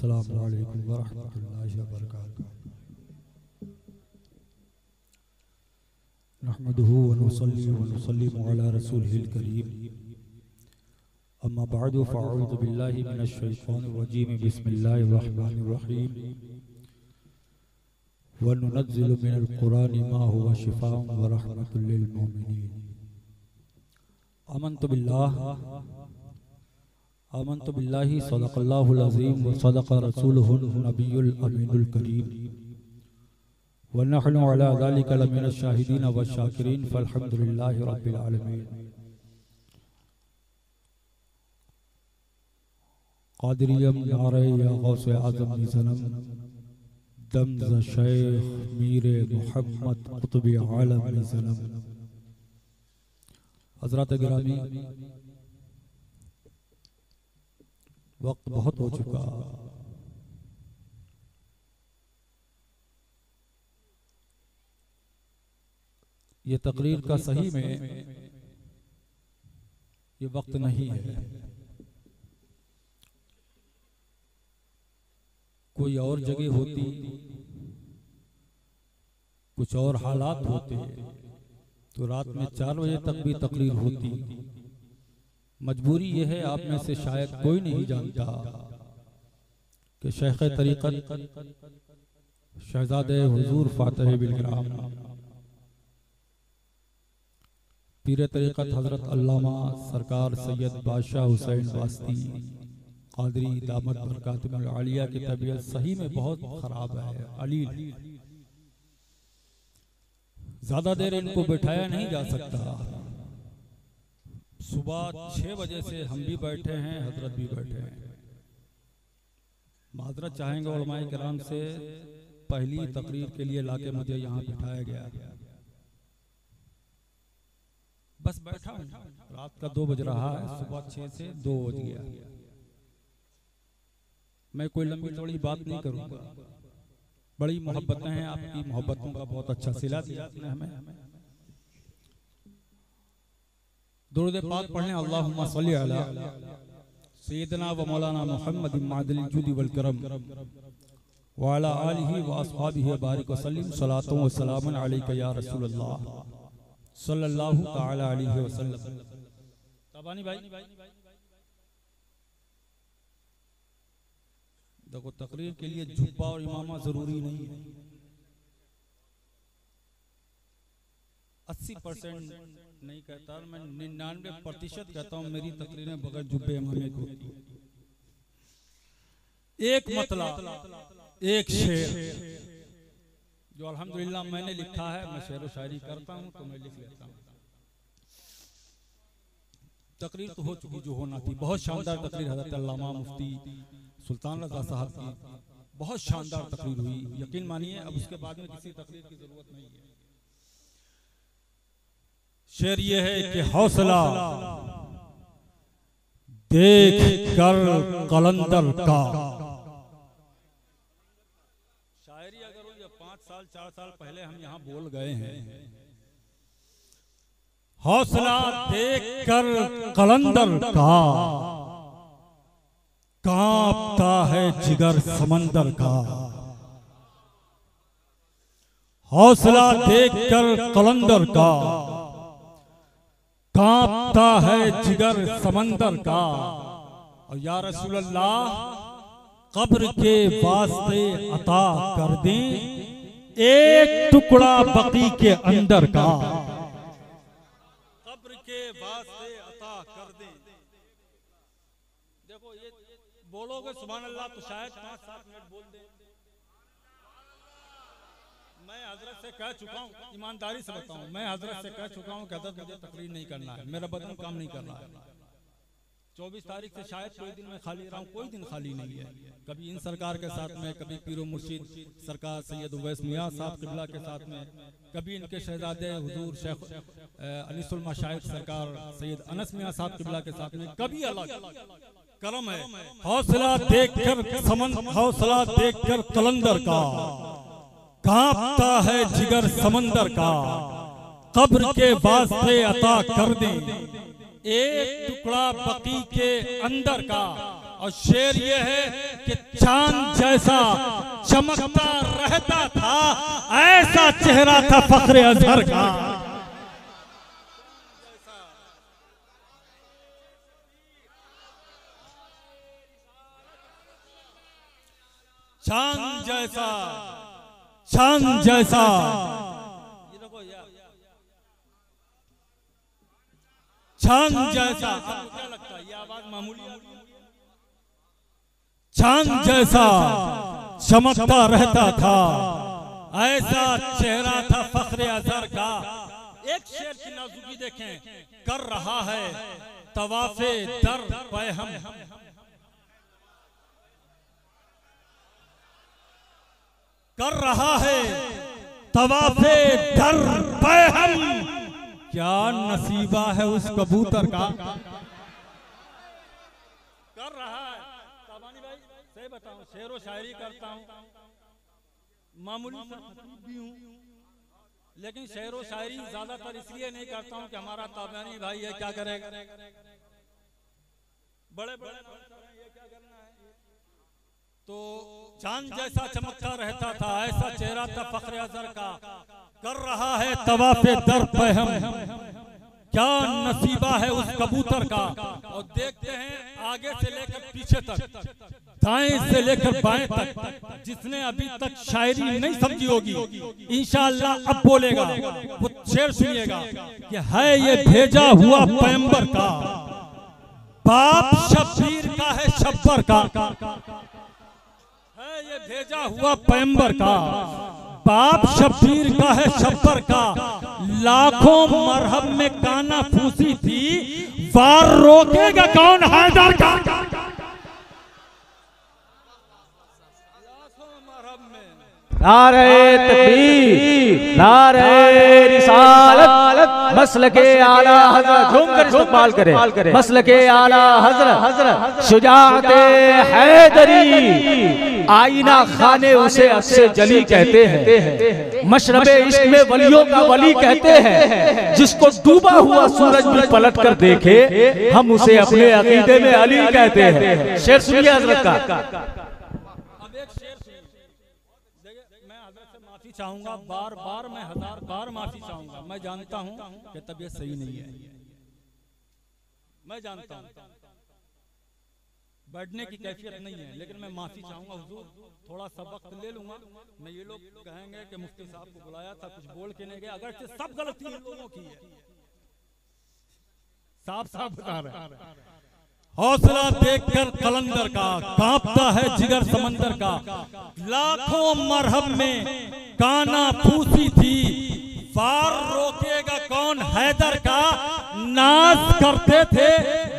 अस्सलामु अलैकुम व रहमतुल्लाहि व बरकातुहू। नहमदुहु व नुसल्लिमु अला रसूलिहिल करीम। अम्मा बअदु फ़अऊज़ु बिल्लाहि मिनश शैतानिर रजीम। बिस्मिल्लाहिर रहमानिर रहीम। व नुनज़्ज़िलु मिनल क़ुरानि मा हुवा शिफ़ाअun व रहमतुल लिल मुमिनीन। आमन्तु बिल्लाहि सदक़ल्लाहुल अज़ीम व सदक़ रसूलुहुन नबियुल अमीनुल करीम व नहनु अला ज़ालिका लमिनश शाहिदीन व शाकिरीन फ़ल्हम्दुलिल्लाहि रब्बिल आलमीन। क़ादिरियम नारे या गौसे आज़म सनम दम शेख मीरे मोहम्मद क़ुतबे आलम सनम। हज़रात गिरामी, वक्त बहुत हो चुका। ये तकरीर का सही में ये वक्त नहीं है। कोई और जगह होती, कुछ और हालात होते तो रात में 4 बजे तक भी तकरीर होती। मजबूरी यह है, आप में से शायद कोई नहीं जानता कि शेख तरीक़त शहज़ादे हुजूर फातिह बिलकिराम पीर तरीक़त हज़रत अल्लामा सरकार सैयद बादशाह हुसैन वास्ती क़ादरी दामत बरकातुहुल आलिया की तबीयत सही में बहुत ख़राब है, अलील। ज़्यादा देर इनको बिठाया नहीं जा सकता। सुबह 6 बजे से हम भी बैठे हैं, हजरत भी बैठे हैं। माजरत चाहेंगे उलमाए किराम से, पहली तकरीर के लिए लाके मुझे यहाँ बिठाया गया। बस बैठा हूँ, रात का 2 बज रहा है, सुबह 6 से 2 बज गया। मैं कोई लंबी चौड़ी बात नहीं करूँगा। बड़ी मोहब्बतें हैं, आपकी मोहब्बतों का बहुत अच्छा सिला दिया आपने हमें। दुरूद पाक पढ़ने। अल्लाहुम्मा सल्ली अला सय्यिदना व मौलाना मुहम्मद मादिल जुदी वल करम व अला आलिहि व अस्हाबिहि बारिक व सल्लिम सलातु व सलामुन अलैका या रसूलल्लाह सल्लल्लाहु तआला अलैहि वसल्लम। तबानी भाई देखो, तकरीर के लिए जुब्बा और इमामा जरूरी नहीं है। 80% नहीं कहता, मैं 99% कहता हूँ मेरी तकरीरें बगैर जुब्बे इमामे को। एक मतला, एक शेर जो अल्हम्दुलिल्लाह मैंने लिखा है। मैं शेर व शायरी करता हूँ तो मैं लिख लेता हूँ। तकरीर तो हो चुकी जो होना थी। बहुत शानदार तकरीर हज़रत अल्लामा मुफ्ती सुल्तान रज़ा साहब की बहुत शानदार तकरीर हुई। यकीन मानिए अब उसके बाद में किसी तकरीर की जरूरत नहीं है। शेर ये है कि हौसला देख कर कलंदर का। शायरी अगर हो, 5 साल 4 साल पहले हम यहाँ बोल गए हैं। हौसला देख कर कलंदर का कांपता है जिगर समंदर का। हौसला देख कर कलंदर का कांपता है जिगर समंदर का। और या रसूल अल्लाह कब्र के वास्ते अता कर दें एक टुकड़ा बकी के अंदर का। कब्र के वास्ते अता कर दें। देखो ये बोलोगे सुभान अल्लाह तो शायद 5-7 मिनट बोल दे। मैं हजरत से कह चुका हूँ, ईमानदारी से बताऊं, मैं हजरत से कह चुका हूँ कि हजरत मुझे तकरीर नहीं करना है, मेरा बदन काम नहीं कर रहा है। 24 तारीख से शायद कोई दिन मैं खाली रहा हूँ, कोई दिन खाली नहीं है। कभी इन सरकार के साथ में, कभी पीरो मुर्शिद सरकार सैयद उवैस मियां साहब किबला के साथ में, कभी इनके शहजादे हुजूर शेख अनीसुल मशाइख सरकार सैयद अनस मियां साहब किबला के साथ में, कभी अलग करम है। हौसला देखकर हौसला देखकर कलंदर का कांपता है जिगर समंदर का। कब्र के वास्ते अता कर दें एक टुकड़ा बकी के अंदर का। और शेर ये है कि चांद जैसा चमकता रहता था, ऐसा चेहरा था फख्र अजहर का। चांद जैसा, चांद जैसा, चांद जैसा। आपको क्या लगता है ये आवाज मामूली? चांद जैसा चमकता रहता था, ऐसा चेहरा था फख्र अजहर का। एक शेर की नाजुकी देखें, कर रहा है तवाफे दर पे हम, कर रहा है तवाफे दर पे हम। क्या नसीबा है उस कबूतर का। कर रहा है ताबानी भाई, सही बताऊं, शेर व शायरी करता हूं, मामूली भी हूं, लेकिन शेर व शायरी ज्यादातर इसलिए नहीं करता हूं कि हमारा ताबानी भाई है क्या करेगा, बड़े बड़े ये क्या करना है। तो चांद जैसा चमकता रहता था, ऐसा चेहरा था फख्र अजहर का। कर रहा है तवाफे दर पे हम, क्या नसीबा है उस कबूतर का। और देखते हैं आगे से लेकर पीछे तक, दाएं से लेकर बाएं तक, जिसने अभी तक शायरी नहीं समझी होगी इंशाअल्लाह अब बोलेगा। वो शेर सुनिएगा कि है ये भेजा हुआ पैगंबर का, बाप शब्बीर का है शब्बर का। है ये भेजा हुआ पैगंबर का, बाप शब्बीर का है शब्बर का। लाखों मरहब में काना फूसी थी, वार रोकेगा कौन हैदर का। नारे तकबीर, नारे रिसालत, मसलके आला हज़रत, झूमकर इस्तक़बाल करें, मसलके आला हज़रत, शुजाअते हैदरी, आईना खाने उसे अक्से जली कहते हैं, मशरबे इश्क में वलियों का वली कहते हैं। जिसको डूबा हुआ सूरज भी पलट कर देखे, हम उसे अपने अकीदे में अली कहते हैं। शेर सुनिए हज़रत का। चाहूंगा बार बार, मैं 1000 बार माफी चाहूंगा। मैं जानता हूं कि तबीयत सही नहीं है, मैं जानता हूं बैठने की कैफियत नहीं है, लेकिन मैं माफी चाहूंगा हुजूर, थोड़ा सा वक्त ले लूंगा। मैं ये लोग कहेंगे कि मुफ्ती साहब को बुलाया था, कुछ बोल के नहीं गए, अगर से सब गलती इन लोगों की है, साफ साफ बता रहे हैं। हौसला देखकर कलंदर का कांपता है जिगर समंदर का। लाखों मरहब में काना फूसी थी, वार रोकेगा कौन हैदर का। नाज करते थे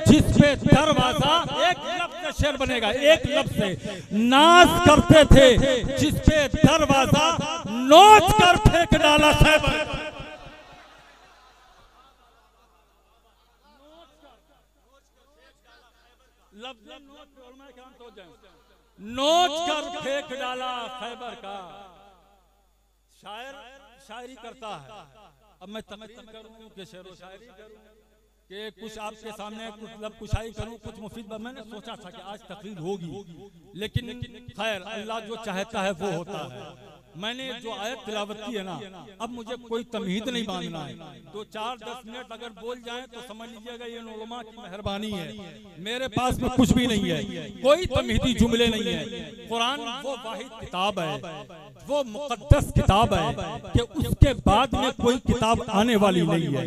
जिस पे दरवाजा, एक लफ्ज से शेर बनेगा, एक लफ्ज से। नाज करते थे जिस पे दरवाजा, नोच कर फेंक डाला खैबर। नोच कर फेंक डाला खैबर का। शायर शायरी करता है, अब मैं तकरीर करूं कि शेर व शायरी करूं कि कुछ आपके सामने कुछ कुशाई करूं, कुछ मुफीद। मैंने सोचा था कि आज तकरीर होगी, लेकिन खैर अल्लाह जो चाहता है वो होता है। मैंने जो आयत तिलावत की है ना, अब मुझे कोई तमहीद नहीं बांधना है। तो 4-10 मिनट अगर बोल जाए तो समझ लीजिएगा ये उलमा की मेहरबानी है। मेरे पास में कुछ भी नहीं है, कोई तमहीदी जुमले नहीं है। कुरान वो वाहिद किताब है, वो मुकद्दस किताब है कि उसके बाद में कोई किताब आने वाली नहीं है।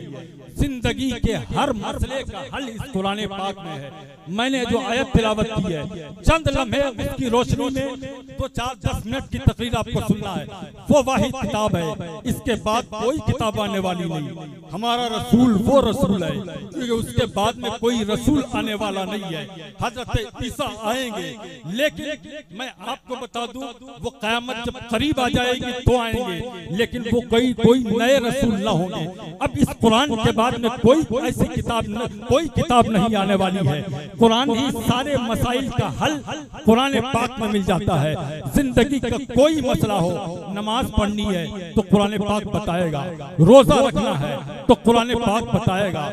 जिंदगी के हर मसले का हल इस कुरान पाक में है। मैंने जो आयत तिलावत की है, चंद लम्हे उसकी रोशनी में तो 4-10 मिनट की तकरीर आपको सुनना है। वो वाहिद किताब है, इसके बाद कोई किताब आने वाली नहीं। हमारा रसूल वो रसूल है, क्योंकि उसके बाद में कोई रसूल आने वाला नहीं है। हजरत ईसा आएंगे, लेकिन मैं आपको बता दूं वो क़यामत जब करीब आ जाएगी तो आएंगे, लेकिन वो कोई नए रसूल ना होंगे। अब इस कुरान के बाद में कोई ऐसी किताब कोई किताब नहीं आने वाली है। कुरान ही सारे मसाइल का हल कुरान पाक में मिल जाता है। जिंदगी का कोई मसला हो, नमाज पढ़नी है तो कुरान पाक बताएगा, रोजा रखना है तो कुरान पाक बताएगा,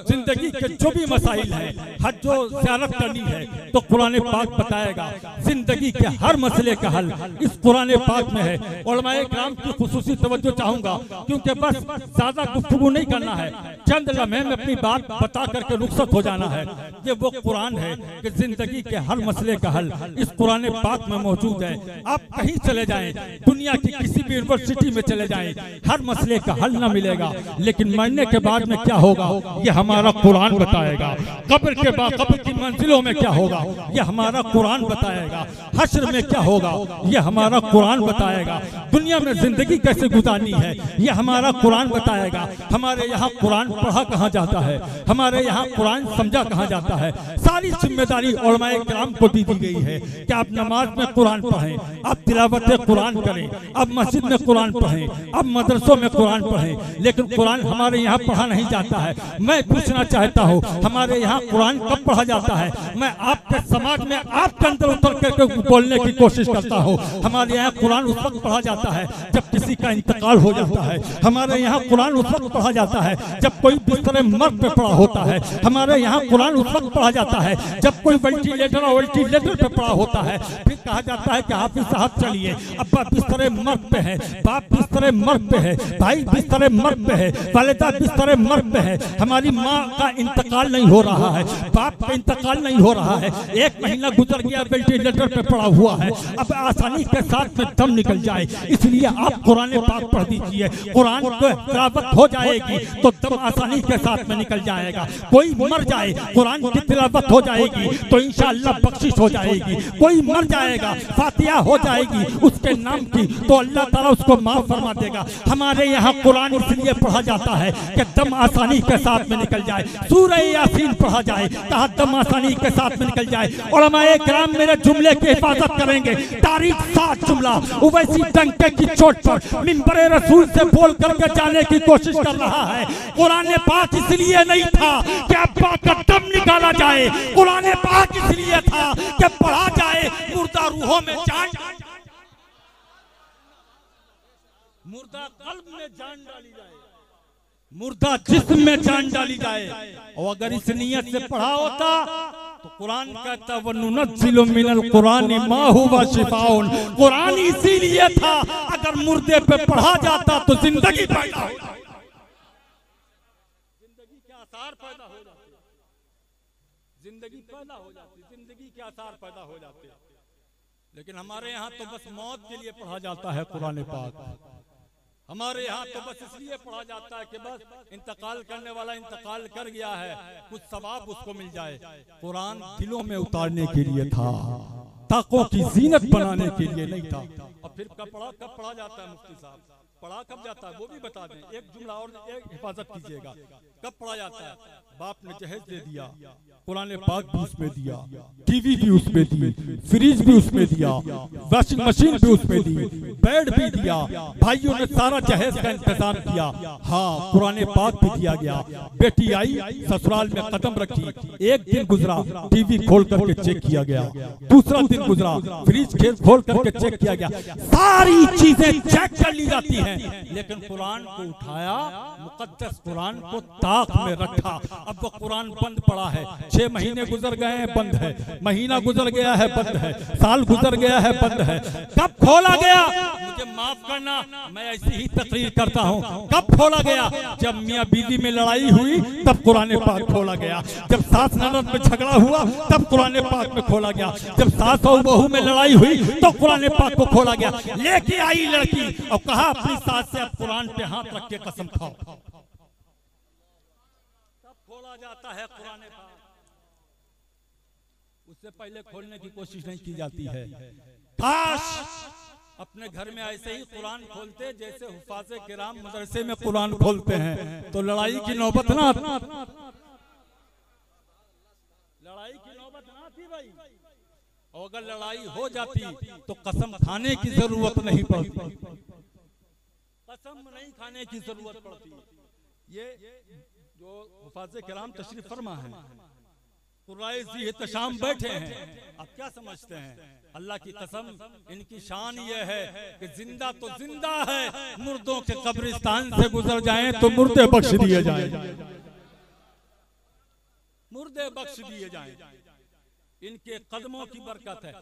जिंदगी के जो भी मसाइल हैं, हज जो ज़ियारत करनी है तो कुरान पाक बताएगा। जिंदगी के हर मसले का हल इस कुरान पाक में है। उलमाए किराम की खुसूसी तवज्जो चाहूंगा, क्योंकि बस ज्यादा गुफ्तगू नहीं करना है, चंद लम्हे में अपनी बात बता करके रुखसत हो जाना है। ये वो कुरान है कि जिंदगी के हर मसले का हल इस कुरान पाक में मौजूद है। आप कहीं चले जाएं, दुनिया की किसी भी यूनिवर्सिटी में चले जाएं, हर मसले का हल ना मिलेगा, लेकिन मरने के बाद में क्या होगा ये हमारा कुरान बताएगा। कब्र के बाद कब्र की मंजिलों में क्या होगा ये हमारा कुरान बताएगा। हश्र में क्या होगा ये हमारा कुरान बताएगा। दुनिया में जिंदगी कैसे गुजारनी है ये हमारा कुरान बताएगा। हमारे यहाँ कुरान पढ़ा कहाँ जाता है, हमारे यहाँ कुरान समझा कहाँ जाता है। सारी जिम्मेदारी उलमाए किराम को दी गई है कि आप नमाज में कुरान पढ़ें, आप तिलावत कुरान करें, आप मस्जिद में कुरान पढ़ें, आप मदरसों में कुरान पढ़ें, लेकिन कुरान हमारे यहाँ पढ़ा नहीं जाता है। मैं पूछना चाहता हूँ हमारे यहाँ कुरान कब पढ़ा जाता है? मैं आपके समाज में आपके अंदर उतर करके बोलने की कोशिश करता हूँ। हमारे यहाँ कुरान उस वक्त पढ़ा जाता है जब किसी का इंतकाल हो जाता है। हमारे यहाँ कुरान उस वक्त पढ़ा जाता है जब कोई बिस्तर मर्द पे पड़ा होता है। हमारे यहाँ कुरान उस वक्त पढ़ा जाता है जब कोई वेंटिलेटर पे पड़ा होता है। फिर कहा जाता है कि हाफिज साहब चलिए, अब्बा बिस्तर मर्द पे है, बाप बिस्तर मर्द पे है, भाई बिस्तर मर्द पे है, वालिदा बिस्तर मर्द पे है। हमारी माँ का इंतकाल नहीं हो रहा है, बाप का इंतकाल नहीं हो रहा है, 1 महीना गुजर गया, वेंटिलेटर पे पड़ा हुआ है, अब आसानी के साथ में दम निकल जाए। इसलिए आप कुरान पाक पढ़ दीजिए, कुरान को तिलावत हो जाएगी तो दम आसानी के साथ में निकल जाएगा। कोई मर जाए कुरान की तिलावत हो जाएगी तो इंशाअल्लाह बख्शिश हो जाएगी। कोई मर जाएगा फातिहा हो जाएगी उसके नाम की तो अल्लाह ताला उसको माफ फरमा देगा। हमारे यहाँ कुरान इसलिए पढ़ा जाता है कि दम आसानी के साथ में निकल जाए। सूरह यासीन पढ़ा जाए कहा दम आसानी के साथ में निकल जाए। उलमाए किराम मेरे जुमले की हिफाजत करेंगे। तारीख 7 जुमला उवैसी डंके की चोट पर मिंबरे रसूल से बोल करके जाने की कोशिश कर रहा है। कुरान पाक इसलिए नहीं था कि अब्बा का दम निकाला जाए, कुरान पाक इसलिए था कि पढ़ा जाए मुर्दा रूहों में जान, मुर्दा कल्ब में जान डाली जाए, मुर्दा जिस्म में जान डाली जाए। और अगर इस नियत से पढ़ा होता तो कुरान कहता वनुनज़्ज़िलु मिनल कुरानी मा हुवा शिफाउन। कुरान इसीलिए था अगर मुर्दे पे पढ़ा जाता तो जिंदगी पैदा हो जाती, जिंदगी के आसार पैदा हो जाते, जिंदगी पैदा हो जाती, जिंदगी के आसार पैदा हो जाते। लेकिन हमारे यहाँ तो बस मौत के लिए पढ़ा जाता है कुरान पाक। हमारे यहाँ तो बस इसलिए पढ़ा जाता है कि बस इंतकाल करने वाला इंतकाल कर गया है, कुछ सवाब उसको मिल जाए। कुरान दिलों में उतारने के लिए था, ताकों की जीनत बनाने के लिए नहीं था। और फिर कब पढ़ा जाता है मुफ्ती साहब, पढ़ा कब जाता है वो भी बता दें। एक जुमला और एक हिफाजत कीजिएगा, कब पढ़ा जाता है? बाप ने जहेज दे दिया, कुरान पाक भी उसमें दिया, टीवी भी उसमें दी, फ्रिज भी उसमें दिया, वॉशिंग मशीन भी उसमें दी, बेड भी दिया, भाइयों ने सारा जहेज का इंतजाम किया। हाँ कुरान पाक भी दिया गया। बेटी आई ससुराल में कदम रखी, एक दिन गुजरा टीवी खोल करके चेक किया गया, दूसरा दिन गुजरा फ्रिज खोल करके चेक किया गया, सारी चीजें चेक कर ली जाती हैं। लेकिन कुरान को उठाया, मुकद्दस कुरान को ताक में रखा। अब वो कुरान बंद पड़ा है, 6 महीने गुजर गए हैं बंद है, महीना गुजर गया है बंद है, साल गुजर गया है बंद है। कब खोला गया? मुझे माफ करना, मैं ऐसी ही तकरीर करता हूँ। कब खोला गया? जब मियाँ बीवी में लड़ाई हुई तब कुरान पाक खोला गया। जब सास ननद में झगड़ा हुआ तब कुरान पाक में खोला गया। जब सास और बहू में लड़ाई हुई तो कुरान पाक को खोला गया। लेके आई लड़की और कहा अपनी सास से अब कुरान पे हाथ रख के कसम खाओ। तब खोला जाता है कुरान पाक, उससे पहले खोलने की कोशिश नहीं की जाती है। काश अपने घर में ऐसे ही कुरान खोलते जैसे हुफाज़े किराम मदरसे में कुरान खोलते हैं तो लड़ाई की नौबत ना, लड़ाई की नौबत ना थी भाई। और अगर लड़ाई हो जाती तो कसम खाने की जरूरत नहीं पड़ती, कसम नहीं खाने की जरूरत पड़ती। ये जो हुफाज़े किराम तशरीफ फरमा है, कुरैशी एहतशाम बैठे हैं। आप क्या समझते हैं? अल्लाह की कसम, इनकी शान ये है कि जिंदा तो जिंदा है, मुर्दों के कब्रिस्तान से गुजर जाएं तो मुर्दे बख्श दिए जाएं, मुर्दे बख्श दिए जाएं। इनके कदमों की बरकत है।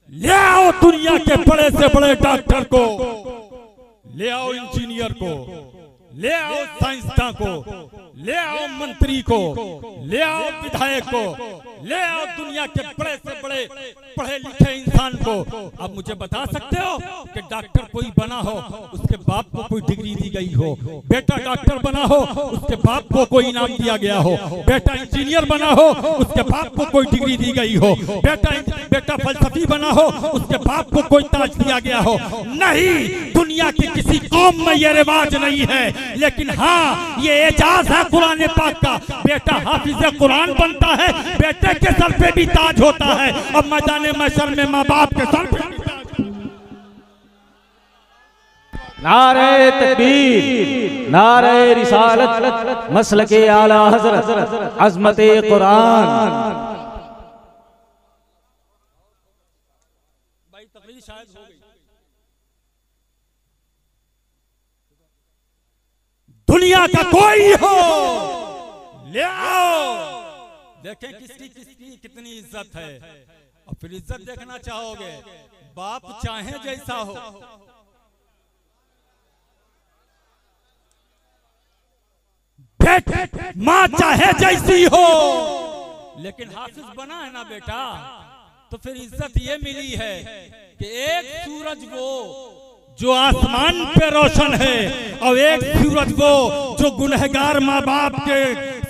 ले आओ दुनिया के बड़े से बड़े डॉक्टर को, ले आओ इंजीनियर को, ले आओ साइंसदान को, ले आओ मंत्री को, ले आओ विधायक को, ले आओ दुनिया के बड़े से बड़े पढ़े लिखे इंसान को। अब मुझे बता सकते हो कि डॉक्टर कोई बना हो, उसके बाप को कोई डिग्री दी गई हो? बेटा डॉक्टर बना हो, उसके बाप को कोई इनाम दिया गया हो? बेटा इंजीनियर बना हो, उसके बाप को कोई डिग्री दी गई हो? बेटा फलसफी बना हो, उसके बाप को कोई ताज दिया गया हो? नहीं, दुनिया की किसी कौम में ये रिवाज नहीं है। लेकिन हाँ, ये एजाज है कुरान पाक का। बेटा हाफिज कुरान बनता है, बेटे के सर पे भी ताज होता है, और मैदान महशर में माँ बाप के सर पे भी ताज। नारे तकबीर, नारे रिसालत, मसलके आला हजरत, अज़मते कुरान। भाई तकरीर शायद हो गई। दुनिया का कोई हो, ले आओ, देखें किसकी किसकी कितनी इज्जत है। और फिर इज्जत देखना चाहोगे, बाप चाहे जैसा हो, माँ चाहे जैसी हो, लेकिन हाफिज बना है ना बेटा, तो फिर इज्जत ये मिली है कि एक सूरज वो जो आसमान पे रोशन है, और एक सूरज वो जो गुनहगार माँ बाप के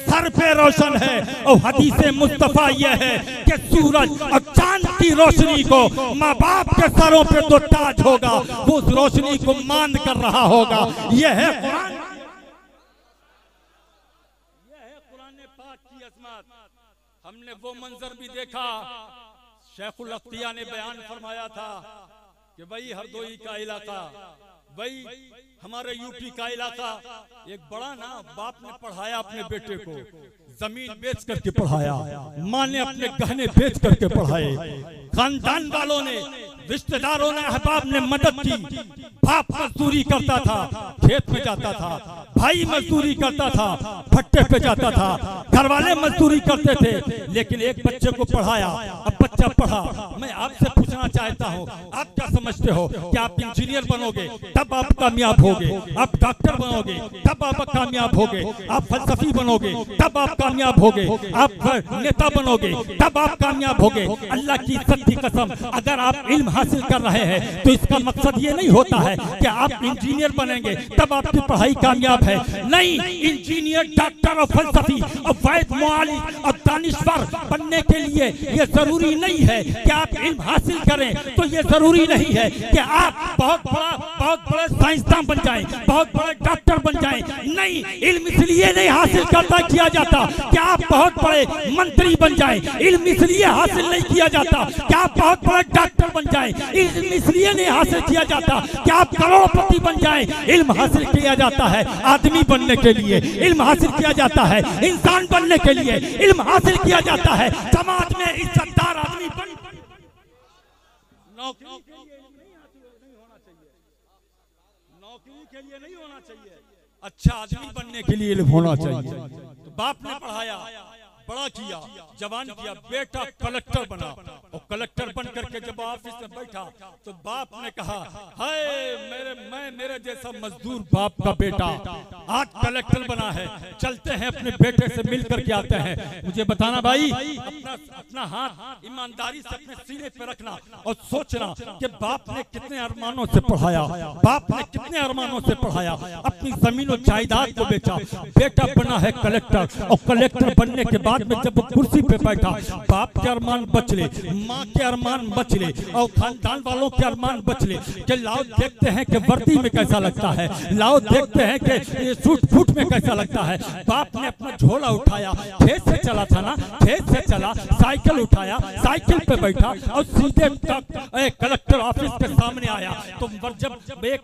सर पे रोशन है। और हदीस मुस्तफा यह है कि सूरज और चांद की रोशनी को माँ बाप के सरों पे तो ताज होगा, वो उस रोशनी को मांद कर रहा होगा। यह है कुरान, यह है कुरान पाक की अज़मत। हमने वो मंजर भी देखा, शेखुल अख्तिया ने बयान फरमाया था कि भाई हरदोई का इलाका, भाई हमारे यूपी का इलाका, एक बड़ा ना बाप ने पढ़ाया अपने बेटे को, जमीन बेच करके पढ़ाया, माँ ने अपने गहने बेच करके पढ़ाए, खानदान वालों ने, रिश्तेदारों ने, अहबाब ने मदद की। बाप मजदूरी करता था, खेत में जाता था, भाई मजदूरी करता था, भट्टे पे जाता था, घर वाले मजदूरी करते थे, लेकिन एक बच्चे को पढ़ाया। अब बच्चा पढ़ा। मैं आपसे पूछना चाहता हूँ, आप क्या समझते हो कि आप इंजीनियर बनोगे तब आप कामयाब होगे, आप डॉक्टर बनोगे तब आप कामयाब होगे, आप फलसफी बनोगे तब आप कामयाब होगे, आप नेता बनोगे तब आप कामयाब होगे? अल्लाह की इज्जत की कसम, अगर आप इल्म हासिल कर रहे हैं तो इसका मकसद ये नहीं होता है कि आप इंजीनियर बनेंगे तब आपकी पढ़ाई कामयाब है। नहीं, इंजीनियर, डॉक्टर और फलसफी और वैद मुआलिज और दानिश्वर बनने के लिए ये जरूरी नहीं है कि आप इल्म हासिल करें, तो ये जरूरी नहीं है कि आप बहुत बड़े साइंसदान बन जाएं, बहुत बड़े डॉक्टर बन जाएं। नहीं, इल्म इसलिए नहीं हासिल करता किया जाता कि आप बहुत बड़े मंत्री बन जाएं, इल्म इसलिए हासिल नहीं किया जाता कि आप बहुत बड़े डॉक्टर बन जाएं, इल्म इसलिए नहीं हासिल किया जाता कि आप करोड़पति बन जाएं। इल्म हासिल किया जाता है आदमी बनने के लिए, इल्म हासिल किया जाता है इंसान बनने के लिए, इल्म हासिल किया जाता है समाज में इज्जतदार आदमी बन। नौकरी के लिए नहीं होना चाहिए, नौकरी के लिए नहीं होना चाहिए, अच्छा आदमी बनने के लिए इल्म होना चाहिए। तो बाप ने पढ़ाया, बड़ा किया, जवान किया, बेटा कलेक्टर बना, और कलेक्टर बन करके जब ऑफिस में बैठा तो बाप ने कहा, हाय मेरे जैसा मजदूर बाप का बेटा आज कलेक्टर बना है, चलते हैं अपने बेटे से मिल करके आते हैं। मुझे बताना भाई, अपना हाथ ईमानदारी से अपने सीने पे रखना और सोचना कि बाप ने कितने अरमानों से पढ़ाया, बाप ने कितने अरमानों से पढ़ाया, अपनी जमीन और जायदाद को बेचा, बेटा बना है कलेक्टर, और कलेक्टर बनने के बाद में जब वो कुर्सी पे बैठा, बाप के अरमान बचले, माँ के अरमान बचले, और खानदान वालों के अरमान बचले कि लाओ देखते हैं कि वर्दी में कैसा लगता है, लाओ देखते हैं कि सूट फूट में कैसा लगता है। बाप ने अपना झोला उठाया, खेत से चला था ना, खेत से चला, साइकिल उठाया, साइकिल पे बैठा और सीधे कलेक्टर ऑफिस के सामने आया। तो जब एक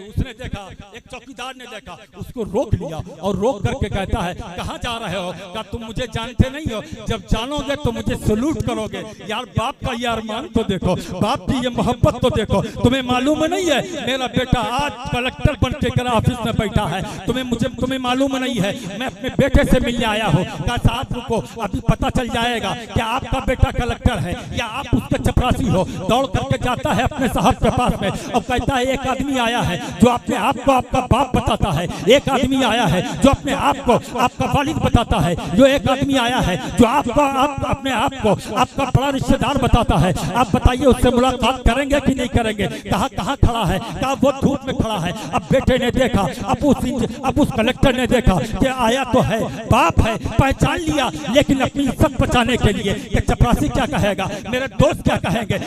उसने देखा, एक चौकीदार ने देखा, उसको रोक लिया और रोक करके कहता है कहाँ जा रहे हो? क्या तुम मुझे जानते नहीं हो? जब जानोगे तो मुझे सलूट करोगे। यार बाप का ये अरमान तो देखो, बाप की ये मोहब्बत तो देखो। तुम्हें मालूम नहीं है मेरा बेटा आज कलेक्टर बन के मेरा ऑफिस में बैठा है, तुम्हें मालूम नहीं है। मैं अपने बेटे से मिलने आया हूँ। क्या साहब रुको, अभी पता चल जाएगा कि आपका बेटा कलेक्टर है या आप उसके चपरासी हो। दौड़ करके जाता है अपने साहब के पास में और कहता है एक आदमी आया है जो अपने आप को आपका बाप बताता है, एक आदमी आया है जो अपने आप को आपका वालिद बताता है, जो एक आदमी आया है जो अपने आप को आपका बड़ा रिश्तेदार बताता है। आप बताइए उससे मुलाकात करेंगे कि नहीं करेंगे? कहाँ खड़ा है? कहा वो धूप में खड़ा है। अब बेटे ने देखा, अब उस कलेक्टर ने देखा कि आया तो है, बाप है, पहचान लिया, लेकिन अपनी इज्जत बचाने के लिए कि चपरासी क्या कहेगा, मेरे दोस्त क्या कहेंगे,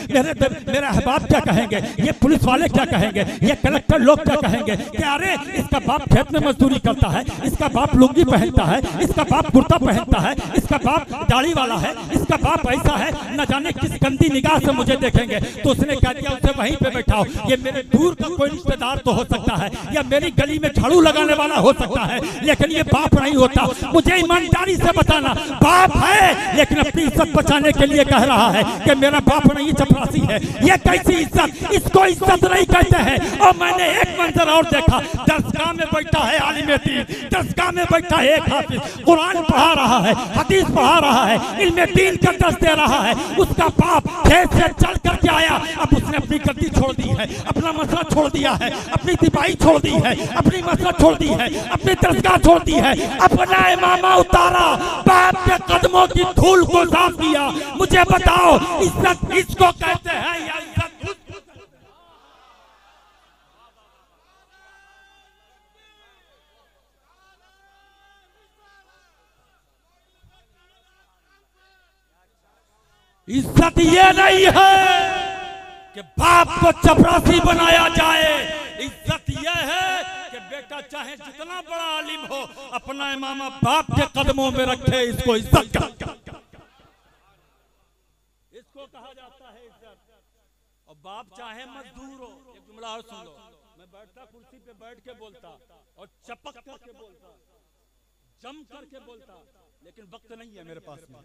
मेरे अहबाब क्या कहेंगे, ये पुलिस वाले क्या कहेंगे, ये कलेक्टर लोग क्या कहेंगे कि अरे इसका बाप खेत में मजदूरी करता है, इसका बाप लुंगी पहनता है, इसका बाप कुर्ता पहनता है, इसका बाप दाढ़ी वाला है, इसका बाप ऐसा है, न जाने किस गंदी निगाह से मुझे देखेंगे। तो उसने कह दिया उसे वहीं पे बैठाओ, ये मेरे दूर का कोई रिश्तेदार तो हो सकता है या मेरी गली में झाड़ू लगाने वाला हो सकता है, लेकिन ये बाप नहीं होता। मुझे ईमानदारी से बताना, बाप है लेकिन अपनी इज्जत बचाने के लिए कह रहा है कि मेरा बाप नहीं चपरासी है। ये कैसी इज्जत? इसको इज्जत नहीं कहते हैं। और मैंने एक मंजर और देखा, दरसगाह में बैठा है आलिम दीन, दरसगाह में बैठा है एक हाफिज, कुरान पढ़ा रहा है, हदीस पढ़ा रहा है, इल्मे दीन का दर्स दे रहा है। उसका बाप खेत से चल करके आया, अब उसने अपनी गद्दी छोड़ दी है, अपना मसला छोड़ दिया है, अपनी दिपाई छोड़ दी है, अपनी मसला छोड़ दी है, अपनी दरसगाह छोड़ दी है, अपना इमामा उतारा, बाप के कदमों की धूल को साफ किया। मुझे बताओ इज्जत इसको कहते हैं या इज्जत? इज्जत ये नहीं है कि बाप को चपरासी बनाया जाए। इज्जत ये है कि बेटा चाहे जितना बड़ा आलिम हो, अपना इमामा बाप के कदमों में रखे। इसको इज्जत का इसको कहा जाता है इज्जत। और बाप चाहे मजदूर हो, एक जुमला और सुन लो। मैं बैठता कुर्सी पे बैठ के बोलता और चपक करके बोलता, जम करके बोलता, लेकिन वक्त नहीं है मेरे पास में,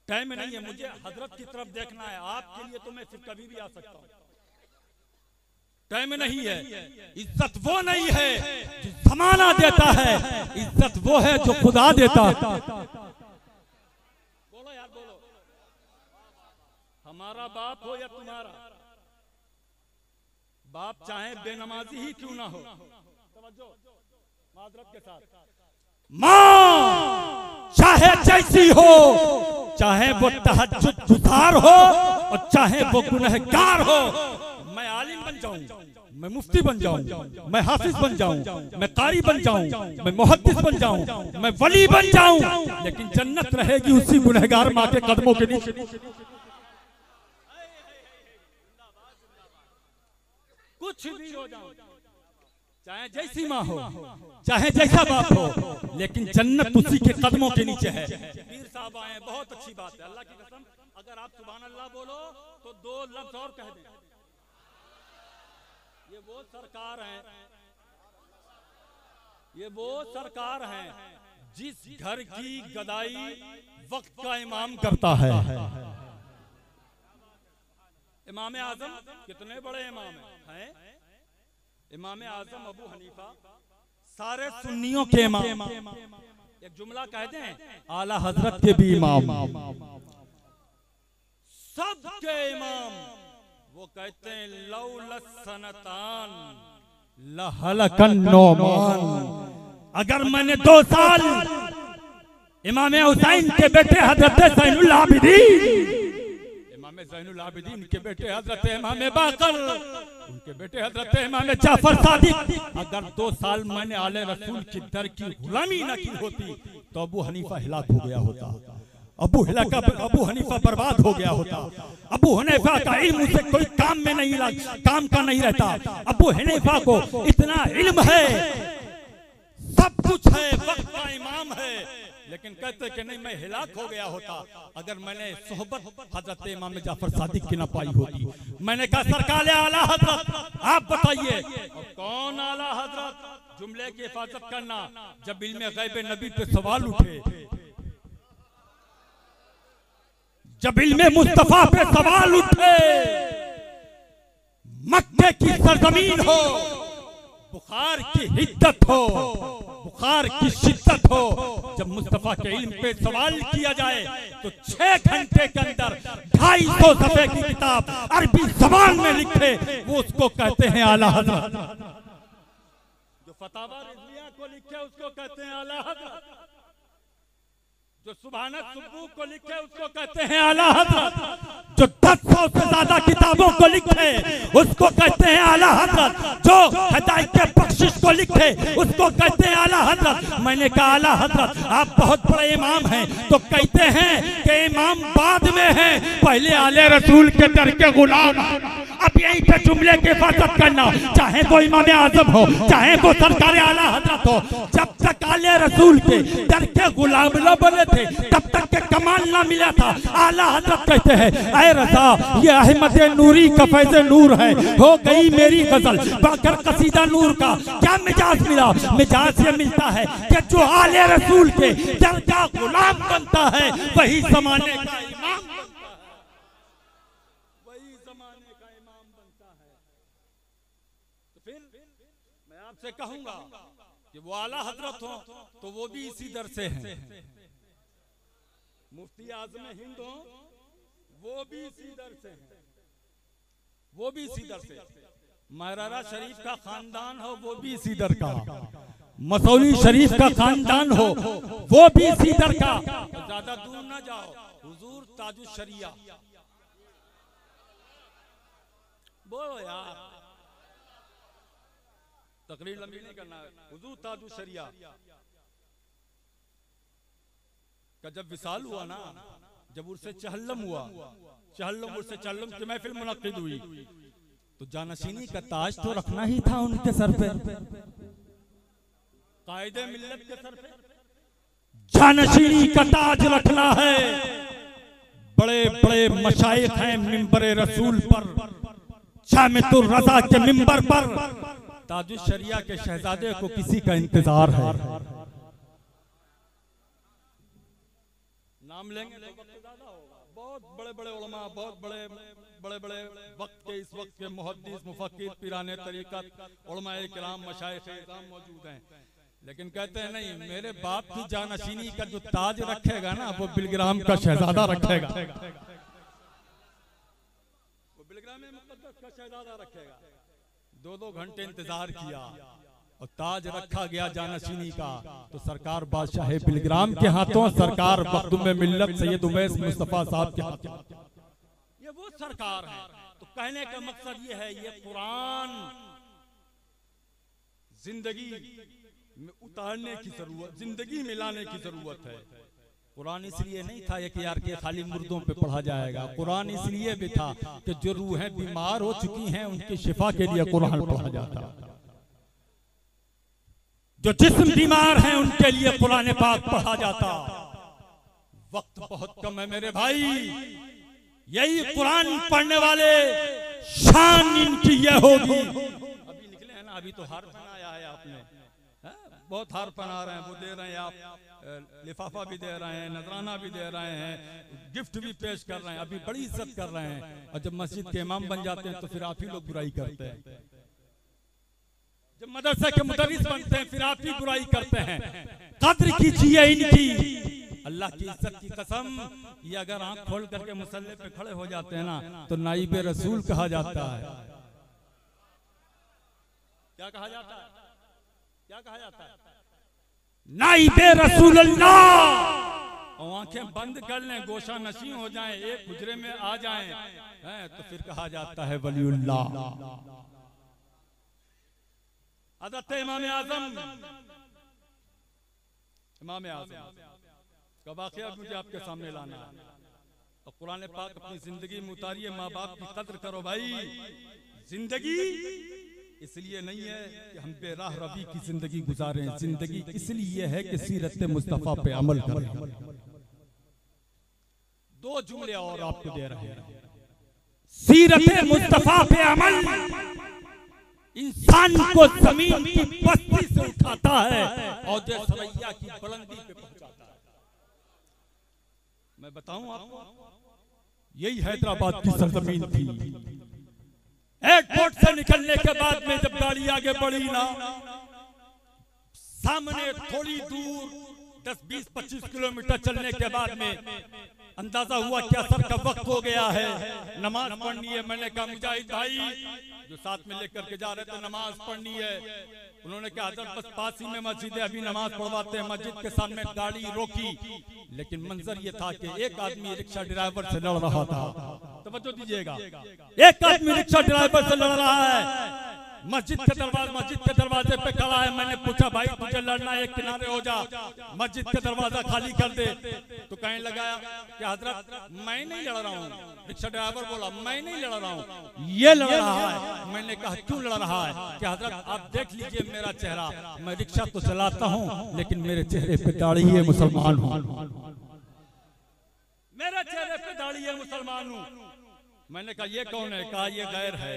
टाइम नहीं है। मुझे हजरत की तरफ देखना है। आपके लिए तो मैं फिर कभी भी आ सकता हूँ, टाइम नहीं है। इज्जत वो नहीं है जो जमाना देता है, इज्जत वो है जो खुदा देता है। बोलो यार बोलो, हमारा बाप हो या तुम्हारा बाप, चाहे बेनमाजी ही क्यों ना हो, तवज्जो मादरत के साथ, माँ चाहे जैसी हो, चाहे वो तहज्जुद गुजार हो और चाहे वो गुनहगार हो, मैं आलिम बन जाऊं, मैं मुफ्ती बन जाऊं, मैं हाफिज बन जाऊं, मैं कारी बन जाऊं, मैं मुहद्दिस बन जाऊं, मैं वली बन जाऊं, लेकिन जन्नत रहेगी उसी गुनहगार माँ के कदमों के नीचे। कुछ भी हो जाओ, चाहे जैसी माँ हो, चाहे जैसा बाप हो, लेकिन जन्नत उसी के कदमों के नीचे है। पीर साहब आए, बहुत अच्छी बात है। अल्लाह की कसम, अगर आप सुभान अल्लाह बोलो तो 2 लफ्ज और कह दें। ये वो सरकार है, ये वो सरकार है जिस घर की गदाई वक्त का इमाम करता है। इमाम आजम कितने बड़े इमाम हैं? इमाम आजम अबू हनीफा सारे सुन्नियों के इमाम। एक जुमला कहते हैं, आला हजरत के भी इमाम, सबके इमाम। वो कहते हैं लौलस सनतान लहलकन नौमान। अगर मैंने 2 साल इमाम हुसैन के बेटे हजरत ज़ैनुल आबिदीन, ज़ैनुल आबिदीन के बेटे हजरत इमाम बाकर, उनके बेटे हजरत इमाम जाफर सादिक, अगर 2 साल मैंने आले रसूल की दर की गुलामी न की होती तो अबू हनीफा हिलाक हो गया होता, अबू हनीफा बर्बाद हो गया होता। अबू हनीफा का इल्म से कोई काम में नहीं काम का नहीं रहता। अबू हनीफा को इतना इल्म है, सब कुछ है, वक्त का इमाम है, लेकिन कहते कि नहीं, मैं हिलाक हो गया होता अगर मैंने सोहबत हजरत इमाम जाफर सादिक की न पाई होती। मैंने कहा सरकार आला हजरत आप बताइए कौन आला हजरत? जुमले की हिफाजत करना। जब इल्मे गैब नबी पे सवाल उठे, जब इल्मे मुस्तफा पे सवाल उठे, मक्के की सरजमीन हो, बुखार की हिद्दत हो, बुखार की शिद्दत हो, जब मुस्तफा के इल्म पे सवाल किया जाए तो 6 घंटे के अंदर 250 सफ़े की किताब अरबी ज़बान में लिखे, वो उसको कहते हैं आला हज़रत। जो फतावा रिज़विया को लिखे उसको कहते हैं आला हज़रत। जो सुबहानत सुबूह को लिखे उसको कहते हैं आला हज़रत। जो 1000 से ज्यादा किताबों को लिखे उसको कहते हैं आला हज़रत। जो हिदायत के बख्शिश को लिखे उसको कहते हैं आला हज़रत। मैंने कहा आला हज़रत आप बहुत बड़े इमाम हैं, तो कहते हैं कि इमाम बाद में है, पहले आले रसूल के दर के गुलाम। अब यही पे जुमले की हिफाजत करना, चाहे तो इमाम आजम हो, चाहे तो सरकार आला हज़रत हो, जब तक आले रसूल के दर के गुलाम न बने थे तब तक के कमाल ना मिला था। आला हज़रत कहते हैं ऐ रज़ा ये अहमद नूरी का फैज़ नूर है, हो गई मेरी गजल बाकर कसीदा नूर का। क्या मिजाज मिला? मिजाज ये मिलता है कि जो आले रसूल के दर का गुलाम बनता है वही ज़माने का इमाम, वही ज़माने का इमाम बनता है। तो फिर मैं आपसे कहूंगा कि वो आला हज़रत हो तो वो भी इसी दर से हैं। मुफ्ती आज़म हिंद हो वो भी इसी दर से हैं, वो भी इसी दर से। महरारा शरीफ का खानदान हो वो भी इसी दर का, मसौली शरीफ का खानदान हो वो भी इसी दर का। ज्यादा दूर ना जाओ, हुजूर ताजुश शरिया बोलो यार, तकरीर लंबी नहीं करना। हुजूर ताजुश शरिया का जब विसाल हुआ ना, जब उर्से चहल्लम हुआ, चहल्लम उर्से चहल्लम की महफिल मुनक्किद हुई, तो जानशीनी का ताज तो रखना ही था उनके सर पे, कायदे मिल्लत के सर पे जानशीनी का ताज रखना है। बड़े बड़े मशाइख हैं मिंबरे रसूल पर, शामितुर रज़ा के मिंबर पर ताजुश शरिया के शहजादे को किसी का इंतजार है। नाम लेंगे तो वक्त ज्यादा होगा। बहुत बड़े बड़े उलमा, बहुत बड़े बड़े वक्त के इस वक्त के मुहद्दिस, मुफक्किर, पीराने तरीक़त, उलमाए किराम, मशाइख़ इज़ाम मौजूद हैं। लेकिन कहते हैं नहीं, मेरे बाप की जानशीनी का जो ताज रखेगा ना वो बिलग्राम का शहजादा रखेगा, वो बिलग्राम मुक़द्दस का शहजादा रखेगा। 2-2 घंटे इंतजार किया और ताज रखा गया जानशीनी का, तो सरकार बादशाह बिलग्राम के हाथों, सरकार मखदूम मिल्लत सैयद उवैस मुस्तफा साहब के हाथों। ये वो सरकार है। तो कहने का मकसद ये है, ये कुरान जिंदगी में उतारने की जरूरत, जिंदगी में लाने की जरूरत है। कुरान इसलिए नहीं था कि यार के खाली मुर्दों पे पढ़ा जाएगा, कुरान इसलिए भी था कि जो रूहें बीमार हो चुकी हैं उनकी शिफा के लिए कुरान पढ़ा जाता, जो जिस्म बीमार हैं उनके लिए कुरान पाक पढ़ा जाता। वक्त बहुत कम है मेरे भाई, यही कुरान पढ़ने वाले शान इनकी ये होगी। अभी निकले हैं ना, अभी तो हार पहनाया है आपने, बहुत हार पहना रहे हैं, वो दे रहे हैं, आप लिफाफा भी दे रहे हैं, नजराना भी दे रहे हैं, गिफ्ट भी पेश कर रहे हैं, अभी बड़ी इज्जत कर रहे हैं। और जब मस्जिद के इमाम बन जाते हैं तो फिर आप ही लोग बुराई करते हैं। जब मदरसे के मुदर्रिस बनते हैं फिर आप ही बुराई करते हैं। कद्र कीजिए इनकी, अल्लाह की इज्जत की कसम, ये अगर आंख खोल करके मुसल्ले पे खड़े हो जाते हैं ना तो नाइबे रसूल कहा जाता है। क्या कहा जाता है? क्या कहा जाता है? नाइबे रसूल अल्लाह। और आंखें बंद कर लें, गोशा नशी हो जाएं, एक हुजरे में आ जाएं, तो फिर कहा जाता है वलीउल्लाह। हज़रत इमाम आज़म, इमाम आज़म का वाक़या मुझे आपके सामने लाना है। और कुरान पाक अपनी जिंदगी में उतारिए, माँ बाप की कद्र करो भाई। जिंदगी इसलिए नहीं है कि हम बेराह रबी की जिंदगी गुजारें, जिंदगी इसलिए है कि सीरत मुस्तफा पे अमल करें। दो जुमले और आपको दे रहे हैं। सीरत मुस्तफा पे अमल इंसान को जमीन की पस्ती से उठाता है और जो सरैया की बुलंदी पे पहुंचाता है। मैं बताऊं आपको, यही हैदराबाद की सरजमीन थी। एयरपोर्ट से निकलने के बाद में जब गाड़ी आगे बढ़ी ना, सामने थोड़ी दूर 10-20-25 किलोमीटर चलने के बाद में अंदाजा हुआ कि असर का वक्त हो गया है, नमाज पढ़नी है। मैंने कहा मुजाहिद भाई जो साथ में लेकर के जा रहे थे, नमाज पढ़नी है। उन्होंने कहा हजरत बस पास ही में मस्जिद है, अभी नमाज पढ़वाते हैं। मस्जिद के सामने गाड़ी रोकी, लेकिन मंजर ये था कि एक आदमी रिक्शा ड्राइवर से लड़ रहा था। तवज्जो दीजिएगा, एक आदमी रिक्शा ड्राइवर से लड़ रहा है, मस्जिद के दरवाजे पे खड़ा है। मैंने पूछा भाई तुझे लड़ना है, किनारे हो जा, मस्जिद के दरवाजा खाली कर दे। तो कहने लगा कि हजरत मैं नहीं लड़ रहा हूँ। रिक्शा ड्राइवर बोला मैं नहीं लड़ रहा हूँ, ये लड़ रहा है। मैंने कहा क्यों लड़ रहा है? कि हजरत आप देख लीजिए मेरा चेहरा, मैं रिक्शा तो चलाता हूँ लेकिन मेरे चेहरे पे दाढ़ी है, मुसलमान हूँ। मेरे चेहरे पे दाढ़ी है, मुसलमान हूँ। मैंने कहा ये कौन है? कहा ये गैर है,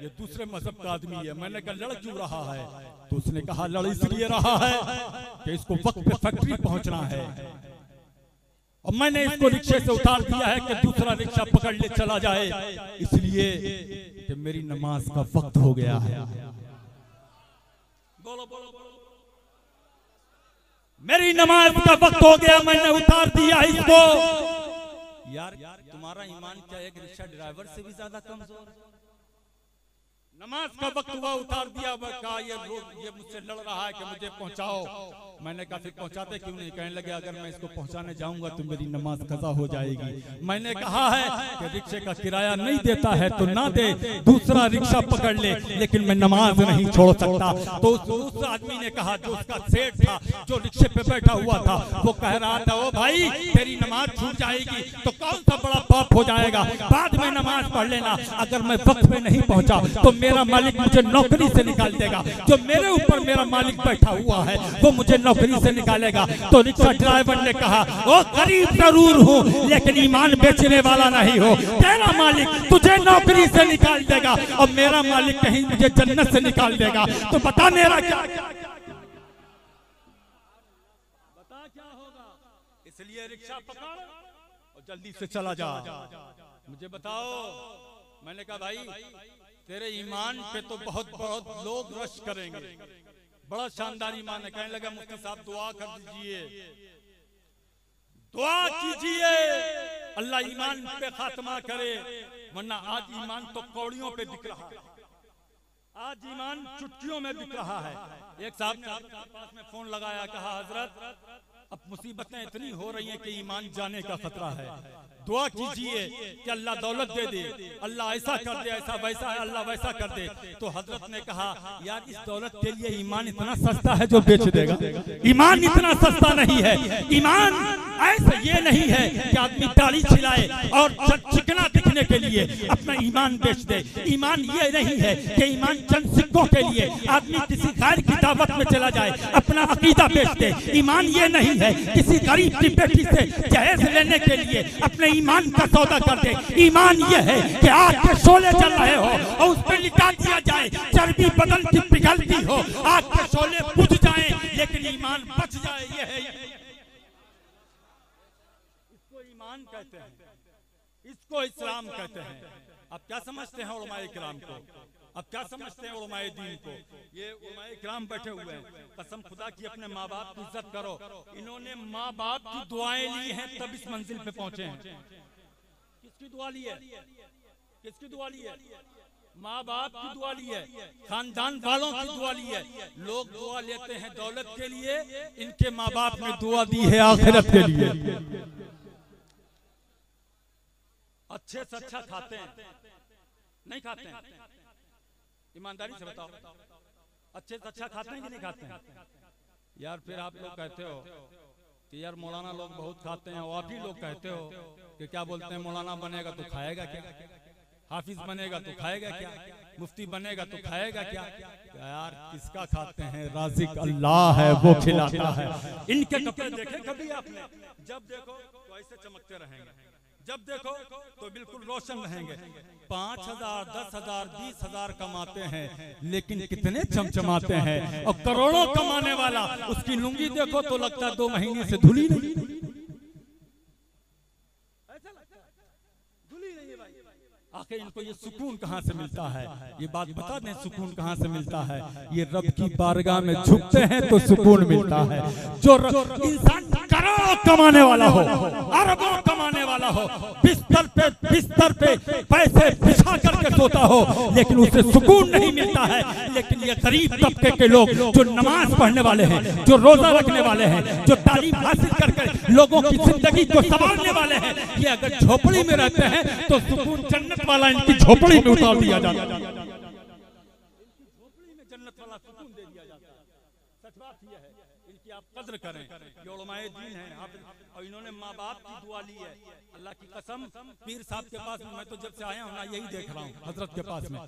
ये दूसरे मजहब का आदमी है। मैंने कहा लड़ क्यों रहा है? तो उसने कहा लड़ इसलिए रहा है कि इसको वक्त पे फैक्ट्री पहुंचना है, और मैंने इसको रिक्शे से उतार दिया है कि दूसरा रिक्शा पकड़ ले चला जाए, इसलिए कि मेरी नमाज का वक्त हो गया है। बोलो बोलो, मेरी नमाज का वक्त हो गया, मैंने उतार दिया इसको। यार तुम्हारा ईमान क्या एक रिक्शा ड्राइवर से भी ज्यादा कमजोर? नमाज का वक्त हुआ, उतार दिया। कहा ये मुझसे लड़ रहा है कि मुझे पहुंचाओ। मैंने कहा फिर पहुंचाते क्यों नहीं? कहने लगे अगर मैं इसको पहुंचाने जाऊंगा तो मेरी नमाज कज़ा हो जाएगी। मैंने कहा है कि रिक्शे का किराया नहीं देता है तो ना दे, दूसरा रिक्शा पकड़ ले, लेकिन मैं नमाज नहीं छोड़ सकता। तो उस आदमी ने कहा, जो उसका सेठ था, जो रिक्शे पे बैठा हुआ था, वो कह रहा था ओ भाई तेरी नमाज छूट जाएगी तो कौन सा बड़ा पाप हो जाएगा, बाद में नमाज पढ़ लेना। अगर मैं वक्त में नहीं पहुंचा तो मेरा मालिक मुझे नौकरी से निकाल देगा। जो मेरे ऊपर मेरा मालिक बैठा हुआ है वो मुझे नौकरी से निकालेगा। तो रिक्शा ड्राइवर ने कहा ओ गरीब जरूर हूँ लेकिन ईमान बेचने वाला नहीं हो। तेरा मालिक तुझे नौकरी से निकाल देगा और मेरा मालिक कहीं मुझे जन्नत से निकाल देगा। तो बता मेरा क्या होगा? इसलिए रिक्शा पकड़ और जल्दी से चला जा। मुझे बताओ। मैंने कहा भाई तेरे ईमान पे तो बहुत बहुत लोग रश करेंगे, बड़ा शानदार ईमान है। कहने लगा मुफ्ती साहब दुआ कर दीजिए, दुआ कीजिए अल्लाह ईमान पे खात्मा करे, वरना आज ईमान तो कौड़ियों पे बिक रहा है, आज ईमान चुटकियों में बिक रहा है। एक साहब ने पास में फोन लगाया, कहा हजरत अब मुसीबतें इतनी हो रही हैं कि ईमान जाने का खतरा है, दुआ कीजिए कि अल्लाह दौलत दे दे, अल्लाह ऐसा कर दे, ऐसा वैसा है, अल्लाह वैसा कर दे। तो हजरत ने कहा यार इस दौलत के लिए ईमान इतना सस्ता है जो बेच देगा? ईमान इतना सस्ता नहीं है। ईमान ऐसा ये नहीं है कि आदमी दाढ़ी छिलाए और चिकना दिखने के लिए अपना ईमान बेच दे। ईमान ये नहीं है कि ईमान चंद सिक्कों के लिए आदमी किसी गैर की दावत में चला जाए अपना अकीदा बेच दे। ईमान ये नहीं है किसी गरीब की बेटी से जहेज लेने के लिए अपने ईमान का सौदा कर दे। ईमान ये है कि आग के शोले चल रहे हो और उस पर लिटा दिया जाए, चर्बी बदन की पिघलती हो, आग के शोले बुझ जाए लेकिन ईमान बच जाए। ये है, इसको ईमान कहते हैं, इसको इस्लाम कहते हैं। अब क्या समझते हैं उलमाए किराम को? अब क्या समझते हैं उलमाए दीन को? ये उलमाए किराम बैठे हुए हैं, कसम खुदा की अपने माँ बाप की इज्जत करो। इन्होंने माँ बाप की दुआएं ली हैं तब इस मंजिल पे पहुंचे हैं। किसकी दुआ ली है? किसकी दुआ ली है? माँ बाप की दुआ ली है, खानदान वालों की दुआ ली है। लोग दुआ लेते हैं दौलत के लिए, इनके माँ बाप ने दुआ दी है आखिरत के लिए। अच्छे से अच्छा खाते हैं नहीं खाते हैं? ईमानदारी से बताओ, अच्छे से अच्छा खाते हैं कि नहीं खाते हैं? यार फिर आप लोग कहते हो कि यार मौलाना लोग बहुत खाते हैं, और आप ही लोग कहते हो कि क्या बोलते हैं मौलाना बनेगा तो खाएगा क्या? हाफिज बनेगा तो खाएगा क्या, मुफ्ती बनेगा तो खाएगा क्या? यार किसका खाते हैं? राज़िक अल्लाह है, वो खिलाता है। इनके कपड़े देखे कभी आपने? जब देखो तो ऐसे चमकते रहेंगे, जब देखो तो बिल्कुल रोशन रहेंगे। 5,000, 10,000, 20,000 कमाते हैं, लेकिन कितने चमचमाते हैं। और करोड़ों कमाने वाला, उसकी लुंगी देखो तो लगता है 2 महीने से धुली नहीं। आखिर इनको ये सुकून कहाँ से मिलता है? ये बात बता दें, सुकून कहाँ से मिलता है? ये रब की बारगाह में झुकते हैं तो सुकून मिलता है। जो इंसान करोड़ों कमाने वाला हो, अरबों कमाने वाला हो, बिस्तर पे पैसे बिछा करके सोता हो, लेकिन उसे सुकून नहीं मिलता है। लेकिन ये गरीब तबके के लोग जो नमाज पढ़ने वाले हैं, जो रोजा रखने वाले हैं, जो तालीम हासिल करके लोगों की जिंदगी को संभालने वाले हैं, ये अगर झोपड़ी में रहते हैं तो सुकून जन्नत वाला इनकी झोपड़ी में उतार दिया जाता है। झोपड़ी में जन्नत वाला सुकून दे दिया जाता है। सच बात यह है, इनकी आप कद्र करें। ये उलमाए दीन हैं, और इन्होंने माँ बाप की दुआ ली है। अल्लाह की कसम, पीर साहब के पास मैं तो जब से आया हूँ ना यही देख रहा हूँ। हजरत के पास में,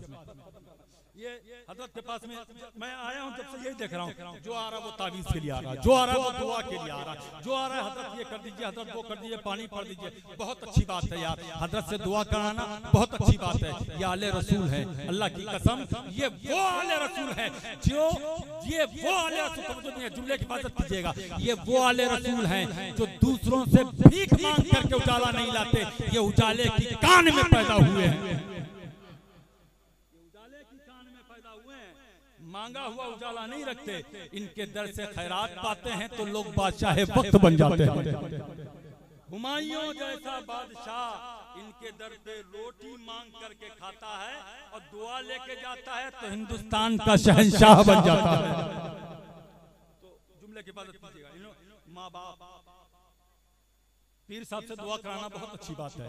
ये हजरत के पास में मैं आया हूँ जब से यही देख रहा हूँ। जो आ रहा है वो तावीज़ के लिए आ रहा है, जो आ रहा है वो दुआ के लिए आ रहा है, जो आ रहा है हजरत ये कर दीजिए, हजरत वो कर दीजिए, पानी पढ़ दीजिए। बहुत अच्छी बात है यार, हजरत से दुआ कराना बहुत अच्छी बात है। ये आले रसूल है, अल्लाह की कसम ये वो आले रसूल है जो जुमले की हिफाजत कीजिएगा, ये वो आले रसूल हैं जो दूसरों से भीख मांग करके उजाला नहीं लाते, ये उजाले की कान में पैदा हुए हैं। मांगा हुआ उजाला नहीं रखते। इनके दर से खैरात पाते हैं तो लोग बादशाह वक्त बन जाते हैं। हुमायूं जैसा बादशाह इनके दर पे रोटी मांग करके खाता है और दुआ लेके जाता है तो हिंदुस्तान का शहंशाह बन जाता है। तो जुमले की हिफाजत कीजिएगा। माँ बाप, पीर साहब से दुआ कराना बहुत अच्छी बात है,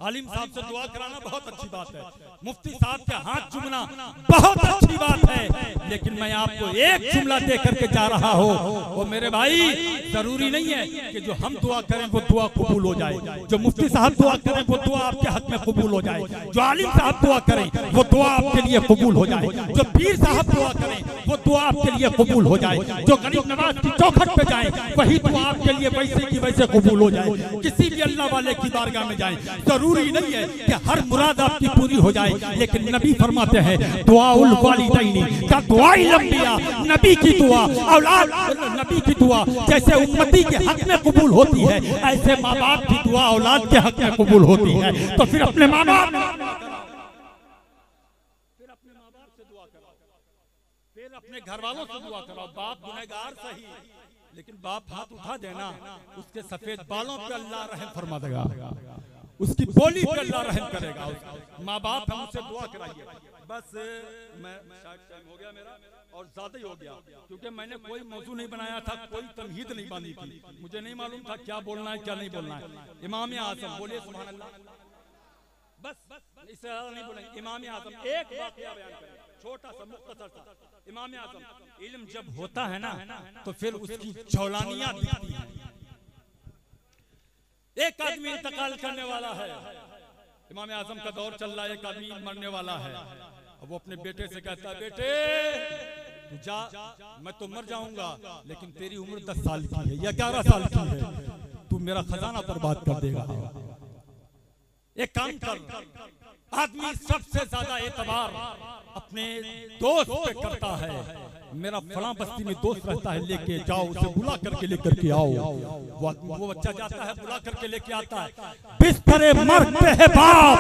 आलिम साहब से दुआ कराना बहुत अच्छी बात है, मुफ्ती साहब के हाथ चूमना बहुत अच्छी बात है। लेकिन मैं आपको एक जुमला दे करके जा रहा हूँ, वो मेरे भाई जरूरी नहीं है कि जो हम दुआ करें वो दुआ कबूल हो जाए, जो मुफ्ती साहब दुआ करें वो दुआ आपके हक में कबूल हो जाए, जो आलिम साहब दुआ करें वो दुआ आपके लिए कबूल हो जाए, जो पीर साहब दुआ करें वो दुआ आपके लिए कबूल हो जाए, जो गरीब नवाज की चौखट पे जाए वही दुआ आपके लिए वैसे की वैसे कबूल हो जाए। किसी भी अल्लाह वाले की बारगाह में जाएं, जरूरी नहीं है कि हर मुराद आपकी पूरी हो जाए, लेकिन नबी फरमाते हैं दुआउल वालिदैन का दुआई लंबिया, नबी की दुआ औलाद, नबी की दुआ जैसे उम्मती के हक में कबूल होती है, ऐसे माँ बाप की दुआ औलाद के हक में कबूल होती है। तो फिर अपने माँ बाप से दुआ कराओ, फिर अपने घर वालों से दुआ कराओ। बाप गुनहगार सही, लेकिन बाप हाथ उठा देना, उसके सफेद बालों पे अल्लाह रहम फरमा देगा, उसकी बोली पे अल्लाह रहम करेगा। माँ बाप हमसे दुआ कराइए। बस मैं शायद टाइम हो गया मेरा और ज्यादा ही हो गया, क्योंकि मैंने कोई मौजू नहीं बनाया था, कोई तमहीद नहीं बांधी थी, मुझे नहीं मालूम था क्या बोलना है क्या नहीं बोलना है। इमाम आज़म बोलिए सुभान अल्लाह। बस इससे ज्यादा नहीं बोलेंगे। इमाम आज़म एक वाकया बयान करें, छोटा सा मुख्तसर सा। इमाम आज़म इल्म जब होता है ना तो फिर उसकी चौलानियां दिखती हैं। एक आदमी इंतकाल करने वाला है, इमाम आज़म का दौर चल रहा है, एक आदमी मरने वाला है। अब वो अपने बेटे से कहता है बेटे तू जा, मैं तो मर जाऊंगा, लेकिन तेरी उम्र 10 साल की है या 11 साल की है, तू मेरा खजाना बर्बाद कर देगा। एक काम कर, आदमी सबसे ज्यादा एतबार अपने दोस्त पे करता है। मेरा फला बस्ती में दोस्त रहता है, लेके जाओ, उसे बुला करके लेकर के आओ। वो बच्चा जाता है, बुला करके लेके आता है, बिस्तरे मर्द पे है बाप,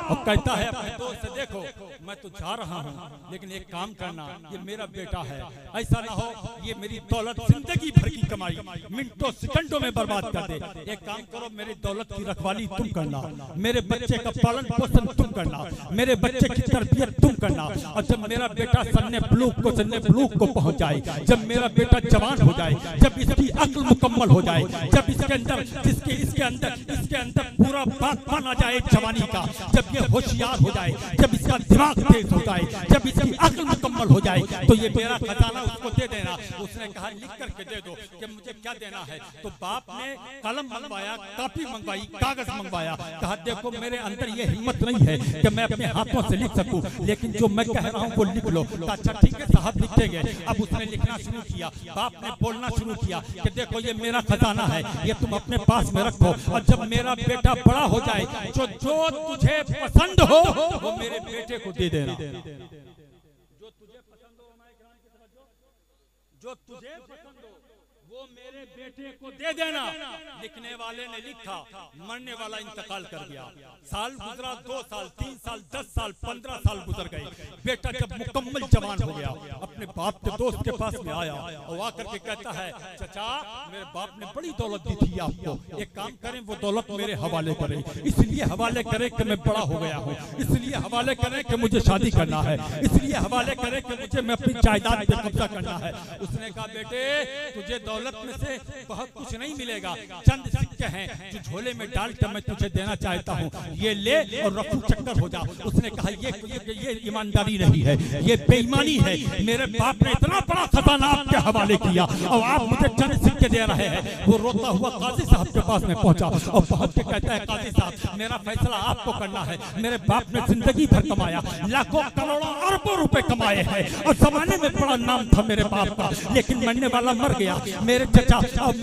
और कहता है अपने दोस्त से देखो मैं तो जा रहा हूँ, लेकिन एक काम करना, ये मेरा बेटा है, ऐसा ना हो ये मेरी दौलत जिंदगी भर की कमाई मिनटों सेकंडों में बर्बाद कर दे। एक काम करो, मेरी दौलत की रखवाली तुम करना, मेरे बच्चे का पालन पोषण तुम करना, मेरे बच्चे की तरबियत तुम करना, और जब मेरा बेटा सन्ने ब्लूक को पहुंच जाए, जब मेरा बेटा जवान हो जाए, जब इसकी अक्ल मुकम्मल हो जाए, जब इसके अंदर पूरा बातपन आ जाए जवानी का, जब ये होशियार हो जाए, जब इसका दिमाग तेज हो जाए, जब इसकी अक्ल मुकम्मल हो जाए, तो ये मेरा खजाना उसको दे देना। उसने कहा लिख करके दे दो कि मुझे क्या देना है। तो बाप ने कलम मंगवाया, कापी मंगवाई, कागज मंगवाया, कहा देखो मेरे अंदर ये हिम्मत नहीं है कि मैं अपने हाथों से लिख सकूं, लेकिन जो मैं कह रहा हूं वो लिख लो। अच्छा ठीक है साहब लिखेंगे। अब उसने लिखना शुरू किया, बाप ने बोलना शुरू किया कि देखो ये मेरा खजाना है, ये तुम अपने पास में रखो, और जब मेरा बेटा बड़ा हो जाए, जो तुझे पसंद हो वो मेरे बेटे को दे देना। जो तुझे पसंद हो, जो तुझे पसंद हो वो मेरे बेटे को दे देना। लिखने वाले ने लिखा, मरने वाला इंतकाल कर गया। साल गुजरा, 2 साल, 3 साल, 10 साल, 15 साल गुजर गए। बेटा जब मुकम्मल जवान हो गया, अपने बाप के दोस्त के पास में आया और आकर के कहता है चचा मेरे बाप ने बड़ी दौलत दी थी आपको, एक काम करें वो दौलत मेरे हवाले करें, इसलिए हवाले करें कि मैं बड़ा हो गया हूँ, इसलिए हवाले करें कि मुझे शादी करना है, इसलिए हवाले करें कि मुझे मैं अपनी जायदाद पे कब्जा करना है। उसने कहा बेटे तुझे दौलत में से बहुत कुछ नहीं मिलेगा, चंद सिक्के हैं जो झोले में डालकर मैं तुझे देना चाहता हूँ, ये ले और रफू चक्कर हो जा। उसने कहा ये ईमानदारी नहीं है, ये बेईमानी है। मेरे बाप ने इतना बड़ा खजाना आपके हवाले किया और आप मुझे चंद सिक्के दे रहे हैं। वो रोता हुआ काजी साहब के पास में पहुंचा और पहुंच के कहता है काजी साहब मेरा फैसला आपको करना है। मेरे बाप ने जिंदगी भर कमाया, लाखों करोड़ों अरबों रुपए कमाए हैं और जमाने में बड़ा नाम था मेरे बाप का, लेकिन मरने वाला मर गया। मेरे चचा और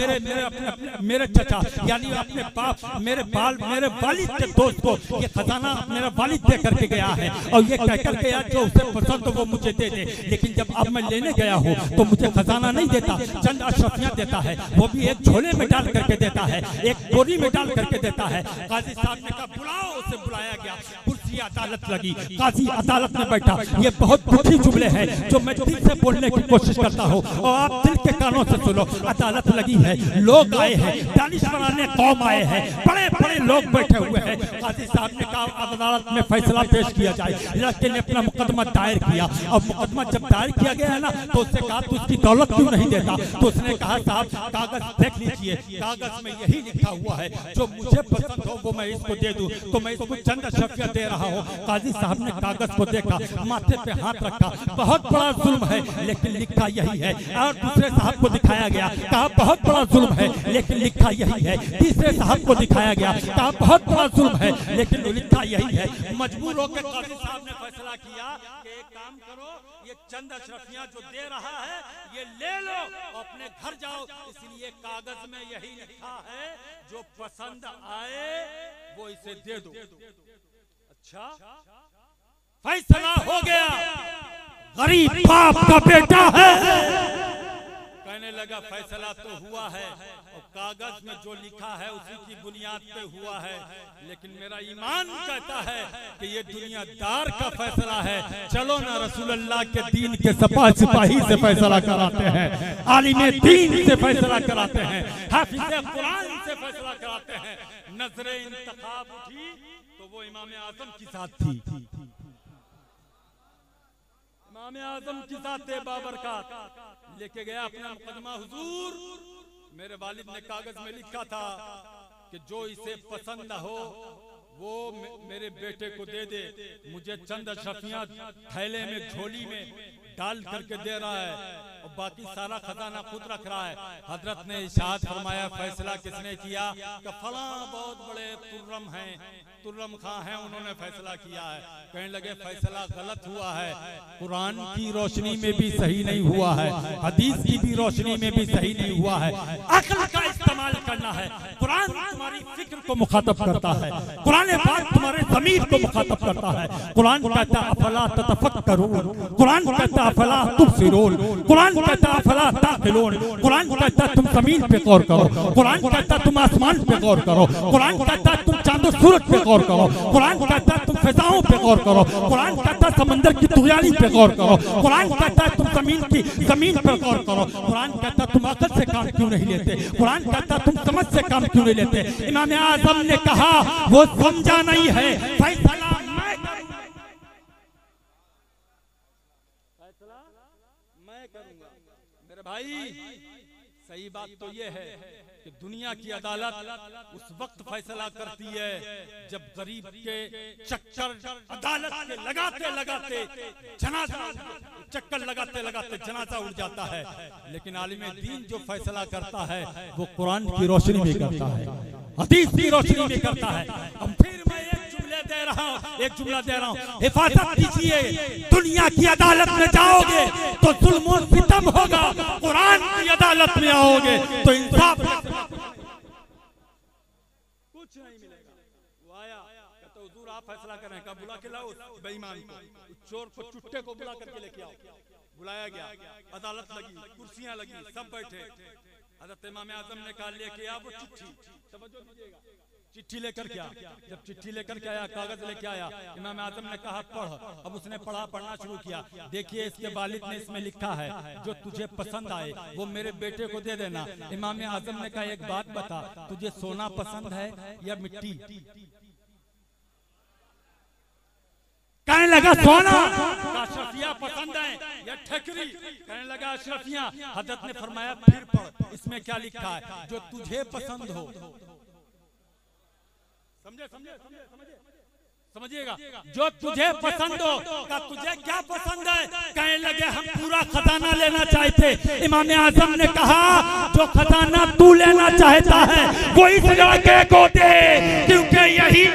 मेरे चचा यानी अपने बाप, मेरे वालिद के दोस्त को ये खजाना मेरा वालिद दे करके गया है और ये कहकर गया जो उसे पसंद वो मुझे दे दे। लेकिन जब अब मैं लेने गया हूँ तो मुझे खजाना नहीं देता, चंद अशरफियां देता है, वो भी एक झोले में डाल करके देता है, एक बोरी में डाल करके देता है। काजी साहब ने कहा बुलाओ, उसे बुलाया गया, कुर्सी अदालत लगी, काजी अदालत में बैठा। ये बहुत दुखी जुमले हैं जो मैं दिल से बोलने की कोशिश करता हूँ और आप दिल के कानों से सुनो। अदालत लगी है, लोग आए हैं, दानिशवराने कौम आए हैं, बड़े बड़े लोग बैठे हुए हैं। काजी साहब ने कहा अदालत में फैसला पेश किया जाए। लड़के ने अपना मुकदमा दायर किया और मुकदमा जब दायर किया गया है ना तो उससे कहा तू उसकी दौलत क्यों नहीं देता। तो उसने कहा साहब कागज देख लीजिए, कागज में यही लिखा हुआ है जो मुझे पसंद हो वो मैं इसको दे दूं, तो मैं इसको चंद अशरफियां दे रहा हूँ। काजी साहब ने कागज को देखा, माथे पे हाथ रखा, बहुत बड़ा जुल्म है लेकिन लिखा यही है। और दूसरे साहब को दिखाया गया, कहा बहुत बड़ा जुल्म है लेकिन लिखा यही है। तीसरे साहब को दिखाया गया, कहा बहुत बड़ा जुल्म है लेकिन लिखा यही है। मजबूर होकर काजी साहब ने फैसला किया कि एक काम करो, ये चंद अशरफियां जो दे रहा है ये ले लो और अपने घर जाओ, इसलिए कागज में यही लिखा है जो पसंद आए वो इसे दे दो। अच्छा फैसला हो गया, गरीब बाप का बेटा है। कहने लगा फैसला तो हुआ है और कागज में जो लिखा है उसी की बुनियाद पे हुआ है, लेकिन मेरा ईमान कहता है कि ये दुनियादार का फैसला है। चलो ना रसूलुल्लाह के दीन के सिपाही से फैसला कराते हैं, आलिम दीन से फैसला कराते हैं, हाफिज कुरान से फैसला कराते हैं। नजरे इंतखाब उठी तो वो इमाम आजम की साथ थी, इमाम आजम की साथ बाबरकत लेके गया अपना मुकदमा। हुजूर मेरे वालिद ने कागज में लिखा था कि जो इसे पसंद हो वो मेरे बेटे को दे दे। मुझे चंद अशरफियां थैले में झोली में डाल करके दे रहा है और बाकी सारा खजाना खुद रख रहा है। हजरत ने इरशाद फरमाया फैसला किसने किया कि फला बहुत बड़े तुर्रम खां हैं, उन्होंने फैसला किया है। कहने लगे फैसला गलत हुआ है, कुरान की रोशनी में भी सही नहीं हुआ है, हदीस की भी रोशनी में भी सही नहीं हुआ है। अक्ल का इस्तेमाल करना है। कुरान तुम्हारी फिक्र को मुखातब करता है, कुरान पाक तुम्हारे ज़मीर को मुखातब करता है। कुरान कहता है अफला ततफक्करून, कुरान कहता है अफला तुबसिरून, कुरान कहता है अफला ताक़िलून, कुरान कहता है तुम ज़मीन पे गौर करो, कुरान कहता है तुम आसमान पे गौर करो, कुरान कहता है तुम चांद और सूरज पे गौर करो, कुरान कहता है तुम फिजाओं पे गौर करो, कुरान कहता है समंदर की तुगयानी पे गौर करो, कुरान कहता है तुम जमीन पे गौर करो, कुरान कहता है तुम अकल से काम क्यों नहीं लेते, कुरान कहता है तुम समझ से काम क्यों नहीं लेते। इमाम आज़म ने कहा वो समझा नहीं है, फैसला मैं करूं। भाई सही बात तो ये है कि दुनिया की अदालत उस वक्त फैसला करती है जब गरीब के चक्कर अदालत के लगाते लगाते जनाजा चक्कर लगाते लगाते जनाजा उड़ जाता है, लेकिन आलिम दीन जो फैसला करता है वो कुरान की रोशनी में करता है, हदीस की रोशनी में करता है। हम फिर मैं एक जुमला दे रहा हूँ, हिफाजत कीजिए। दुनिया की अदालत में जाओगे तो जुल्म और सितम होगा, कुरान की अदालत में आओगे तो इंसाफ कुछ नहीं मिलेगा। वो आया कहता हुजूर आप फैसला करें, कब बुला के लाओ बेईमान को, चोर को, चुट्टे को बुला करके लेके आओ। बुलाया गया, अदालत लगी, कुर्सियां लगी, सब बैठे। हज़रत इमाम आज़म ने कहा लेके आओ वो चिट्ठी, समझो लीजिएगा, चिट्ठी लेकर क्या, जब चिट्ठी लेकर के आया, कागज लेके आया, इमाम आज़म ने कहा पढ़। अब उसने पढ़ना शुरू किया। देखिए इसके वालिद ने इसमें लिखा है जो तुझे पसंद आए वो मेरे बेटे को दे देना। इमाम आज़म ने कहा एक बात बता, तुझे सोना पसंद है या मिट्टी? कहने लगा सोना। अशरफिया पसंद है या ठकरी? कहने लगा अशरफिया। हज़रत ने फरमाया फिर पढ़, इसमें क्या लिखा है, जो तुझे पसंद हो। समझिएगा, जो तुझे पसंद हो। का तुझे क्या पसंद है? कहने लगे हम पूरा खजाना लेना चाहते। इमाम आज़म ने कहा जो खजाना तू लेना चाहता है वो इस लड़के को दे, क्योंकि यही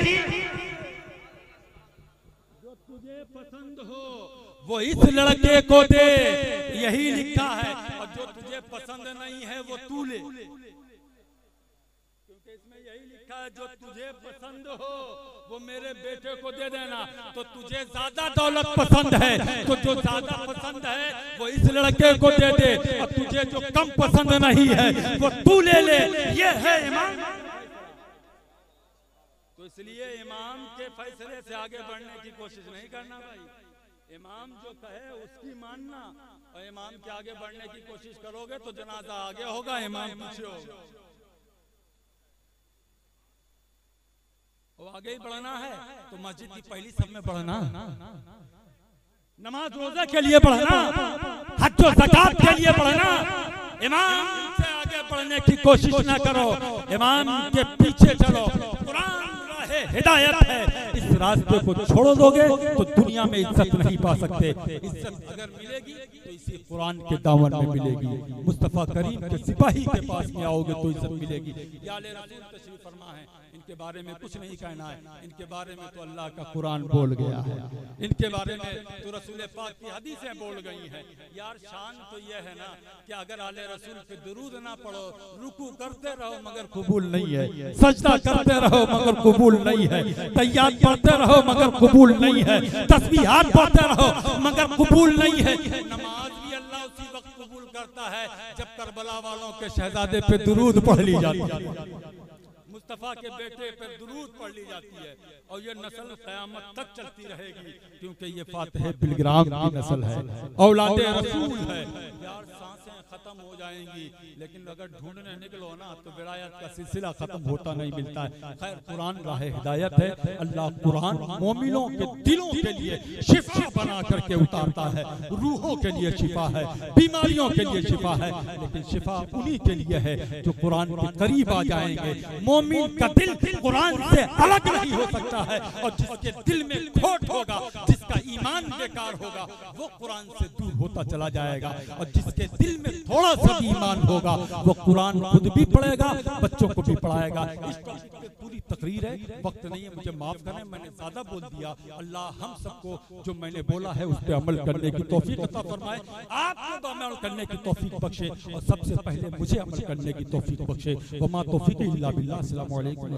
जो तुझे पसंद हो वो इस लड़के को दे, यही लिखा है। और जो तुझे पसंद नहीं है वो तू ले, जो तुझे पसंद हो वो मेरे बेटे को दे देना। तो तुझे ज्यादा दौलत पसंद है तो जो ज्यादा पसंद है वो इस लड़के को दे दे, और तुझे जो कम पसंद नहीं है वो तू ले ले। ये है इमाम। तो इसलिए इमाम के फैसले से आगे बढ़ने की कोशिश नहीं करना भाई। इमाम जो कहे उसकी मानना, और इमाम के आगे बढ़ने की कोशिश करोगे तो जनाजा आगे होगा, इमाम पीछे होगा। वो आगे ही बढ़ना है तो मस्जिद की पहली सब में बढ़ना, नमाज रोजा के लिए बढ़ना, हज और ज़कात के लिए बढ़ना। इमाम से आगे बढ़ने की कोशिश ना करो, इमाम के पीछे चलो। कुरान राहे हिदायत है, इस रास्ते को छोड़ दोगे तो दुनिया में इज्जत नहीं पा सकते। इज्जत अगर मिलेगी तो इसी कुरान के दामन में मिलेगी। मुस्तफा करीम के सिपाही के पास में आओगे तो इज्जत मिलेगी। या आले रसूल तशरीफ फरमा है, इनके बारे में कुछ नहीं कहना है, इनके बारे में तो अल्लाह का कुरान बोल गया है, इनके बारे में तो रसूल पाक की हदीसें बोल गई हैं। यार शान तो यह है ना कि अगर आले रसूल पे दुरूद ना पढ़ो, रुकू करते रहो मगर कबूल नहीं है, सजदा करते रहो मगर कबूल नहीं है, तैयार पढ़ते रहो मगर कबूल नहीं है, तस्बीहात पढ़ते रहो मगर कबूल नहीं है। नमाज भी अल्लाह उसी वक्त कबूल करता है जब करबला वालों के शहजादे पे दुरूद पढ़ ली जाती है, मुस्तफा के बेटे पर दुरूद पढ़ ली जाती है, और ये नस्ल क़यामत तक चलती रहेगी, क्योंकि ये फातिह बिलग्राम की नस्ल है, औलादे रसूल है। यार सांसें खत्म हो जाएंगी, लेकिन अगर ढूंढने निकलो ना तो विलायत का सिलसिला खत्म होता नहीं मिलता है। खैर कुरान राह हिदायत है। अल्लाह कुरान मोमिनों के दिलों के लिए शिफा बना करके उतारता है, रूहों के लिए शिफा है, बीमारियों के लिए शिफा है, लेकिन शिफा उन्हीं के लिए है जो कुरान के करीब आ जाएंगे। मोमिन का दिल कुरान से अलग नहीं हो सकता है, और जिसके दिल में खोट होगा, जिसका ईमान बेकार होगा, वो कुरान से दूर होता चला जाएगा, और जिसके दिल में थोड़ा सा भी ईमान होगा वो कुरान खुद भी पढ़ेगा, बच्चों को भी पढ़ाएगा। इस पूरी तकरीर है, वक्त नहीं है, मुझे माफ करें मैंने ज्यादा बोल दिया। अल्लाह हम सबको जो मैंने बोला है उस पर अमल करने की तौफीक अता फरमाए, आपको अमल करने की तौफीक बख्शे, और सबसे पहले मुझे अमल करने की तौफीक बख्शे। वमा तौफीक इल्ला बिल्लाह। अस्सलामु अलैकुम।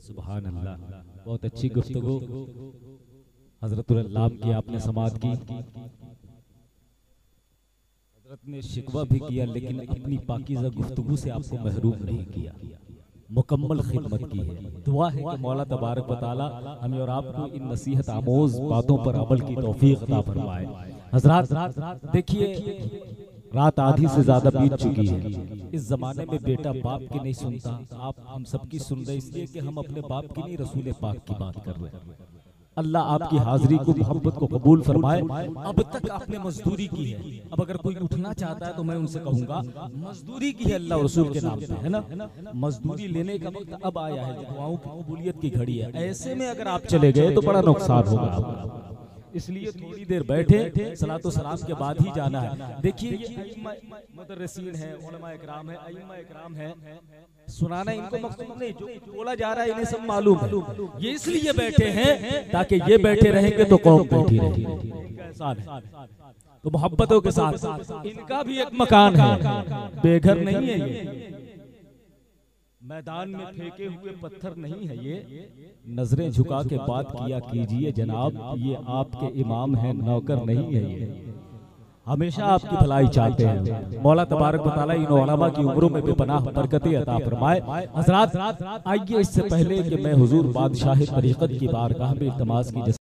सुभान अल्लाह, बहुत अच्छी गुफ्तगू हजरतुल अल्लाम की आपने समाअत की। हजरत ने शिकवा भी किया, लेकिन अपनी पाकीज़ा गुफ्तगू से आपको महरूम नहीं किया, मुकम्मल खिदमत की है। दुआ है कि मौला तबारक व तआला हमें और आपको इन नसीहत आमोज बातों पर अमल की तौफीक अता फरमाए। हजरात देखिए, रात आधी से ज्यादा बीत चुकी है। इस जमाने में बेटा बाप की नहीं सुनता, आप हम सबकी सुन रहे, इसलिए कि हम अपने बाप की नहीं रसूल पाक की बात कर रहे हैं। अल्लाह आपकी हाजिरी को, मोहब्बत को कबूल फरमाए। अब तक आपने मजदूरी की है, अब अगर कोई उठना चाहता है तो मैं उनसे कहूंगा मजदूरी की है अल्लाह रसूल के नाम पे, है ना। मजदूरी लेने का वक्त अब आया है, दुआओं की कबूलियत की घड़ी है। ऐसे में अगर आप चले गए तो बड़ा नुकसान होगा, इसलिए थोड़ी देर बैठे, सलातो सलाम के बाद ही जाना है। देखिए ये मुदर्रिसीन है, उलमा इकराम है, अइम्मा इकराम है, सुनाना इनको मकसूद नहीं, जो बोला जा रहा है इन्हें सब मालूम है। ये इसलिए बैठे हैं ताकि ये बैठे रहेंगे तो कौम बैठी रहेगी। तो मोहब्बतों के साथ इनका भी एक मकान है, बेघर नहीं है ये, मैदान में फेंके हुए पत्थर नहीं है ये। नजरें झुका के बात किया कीजिए जनाब, ये आपके इमाम हैं, नौकर नहीं है ये। हमेशा आपकी भलाई चाहते हैं। मौला तबारक व तआला इन उलमा की उम्रों में बेपनाह बरकतें अता फरमाए। हज़रात आइए, इससे पहले कि मैं हुजूर बादशाह तरीक़त की बारगाह में इल्तिमास की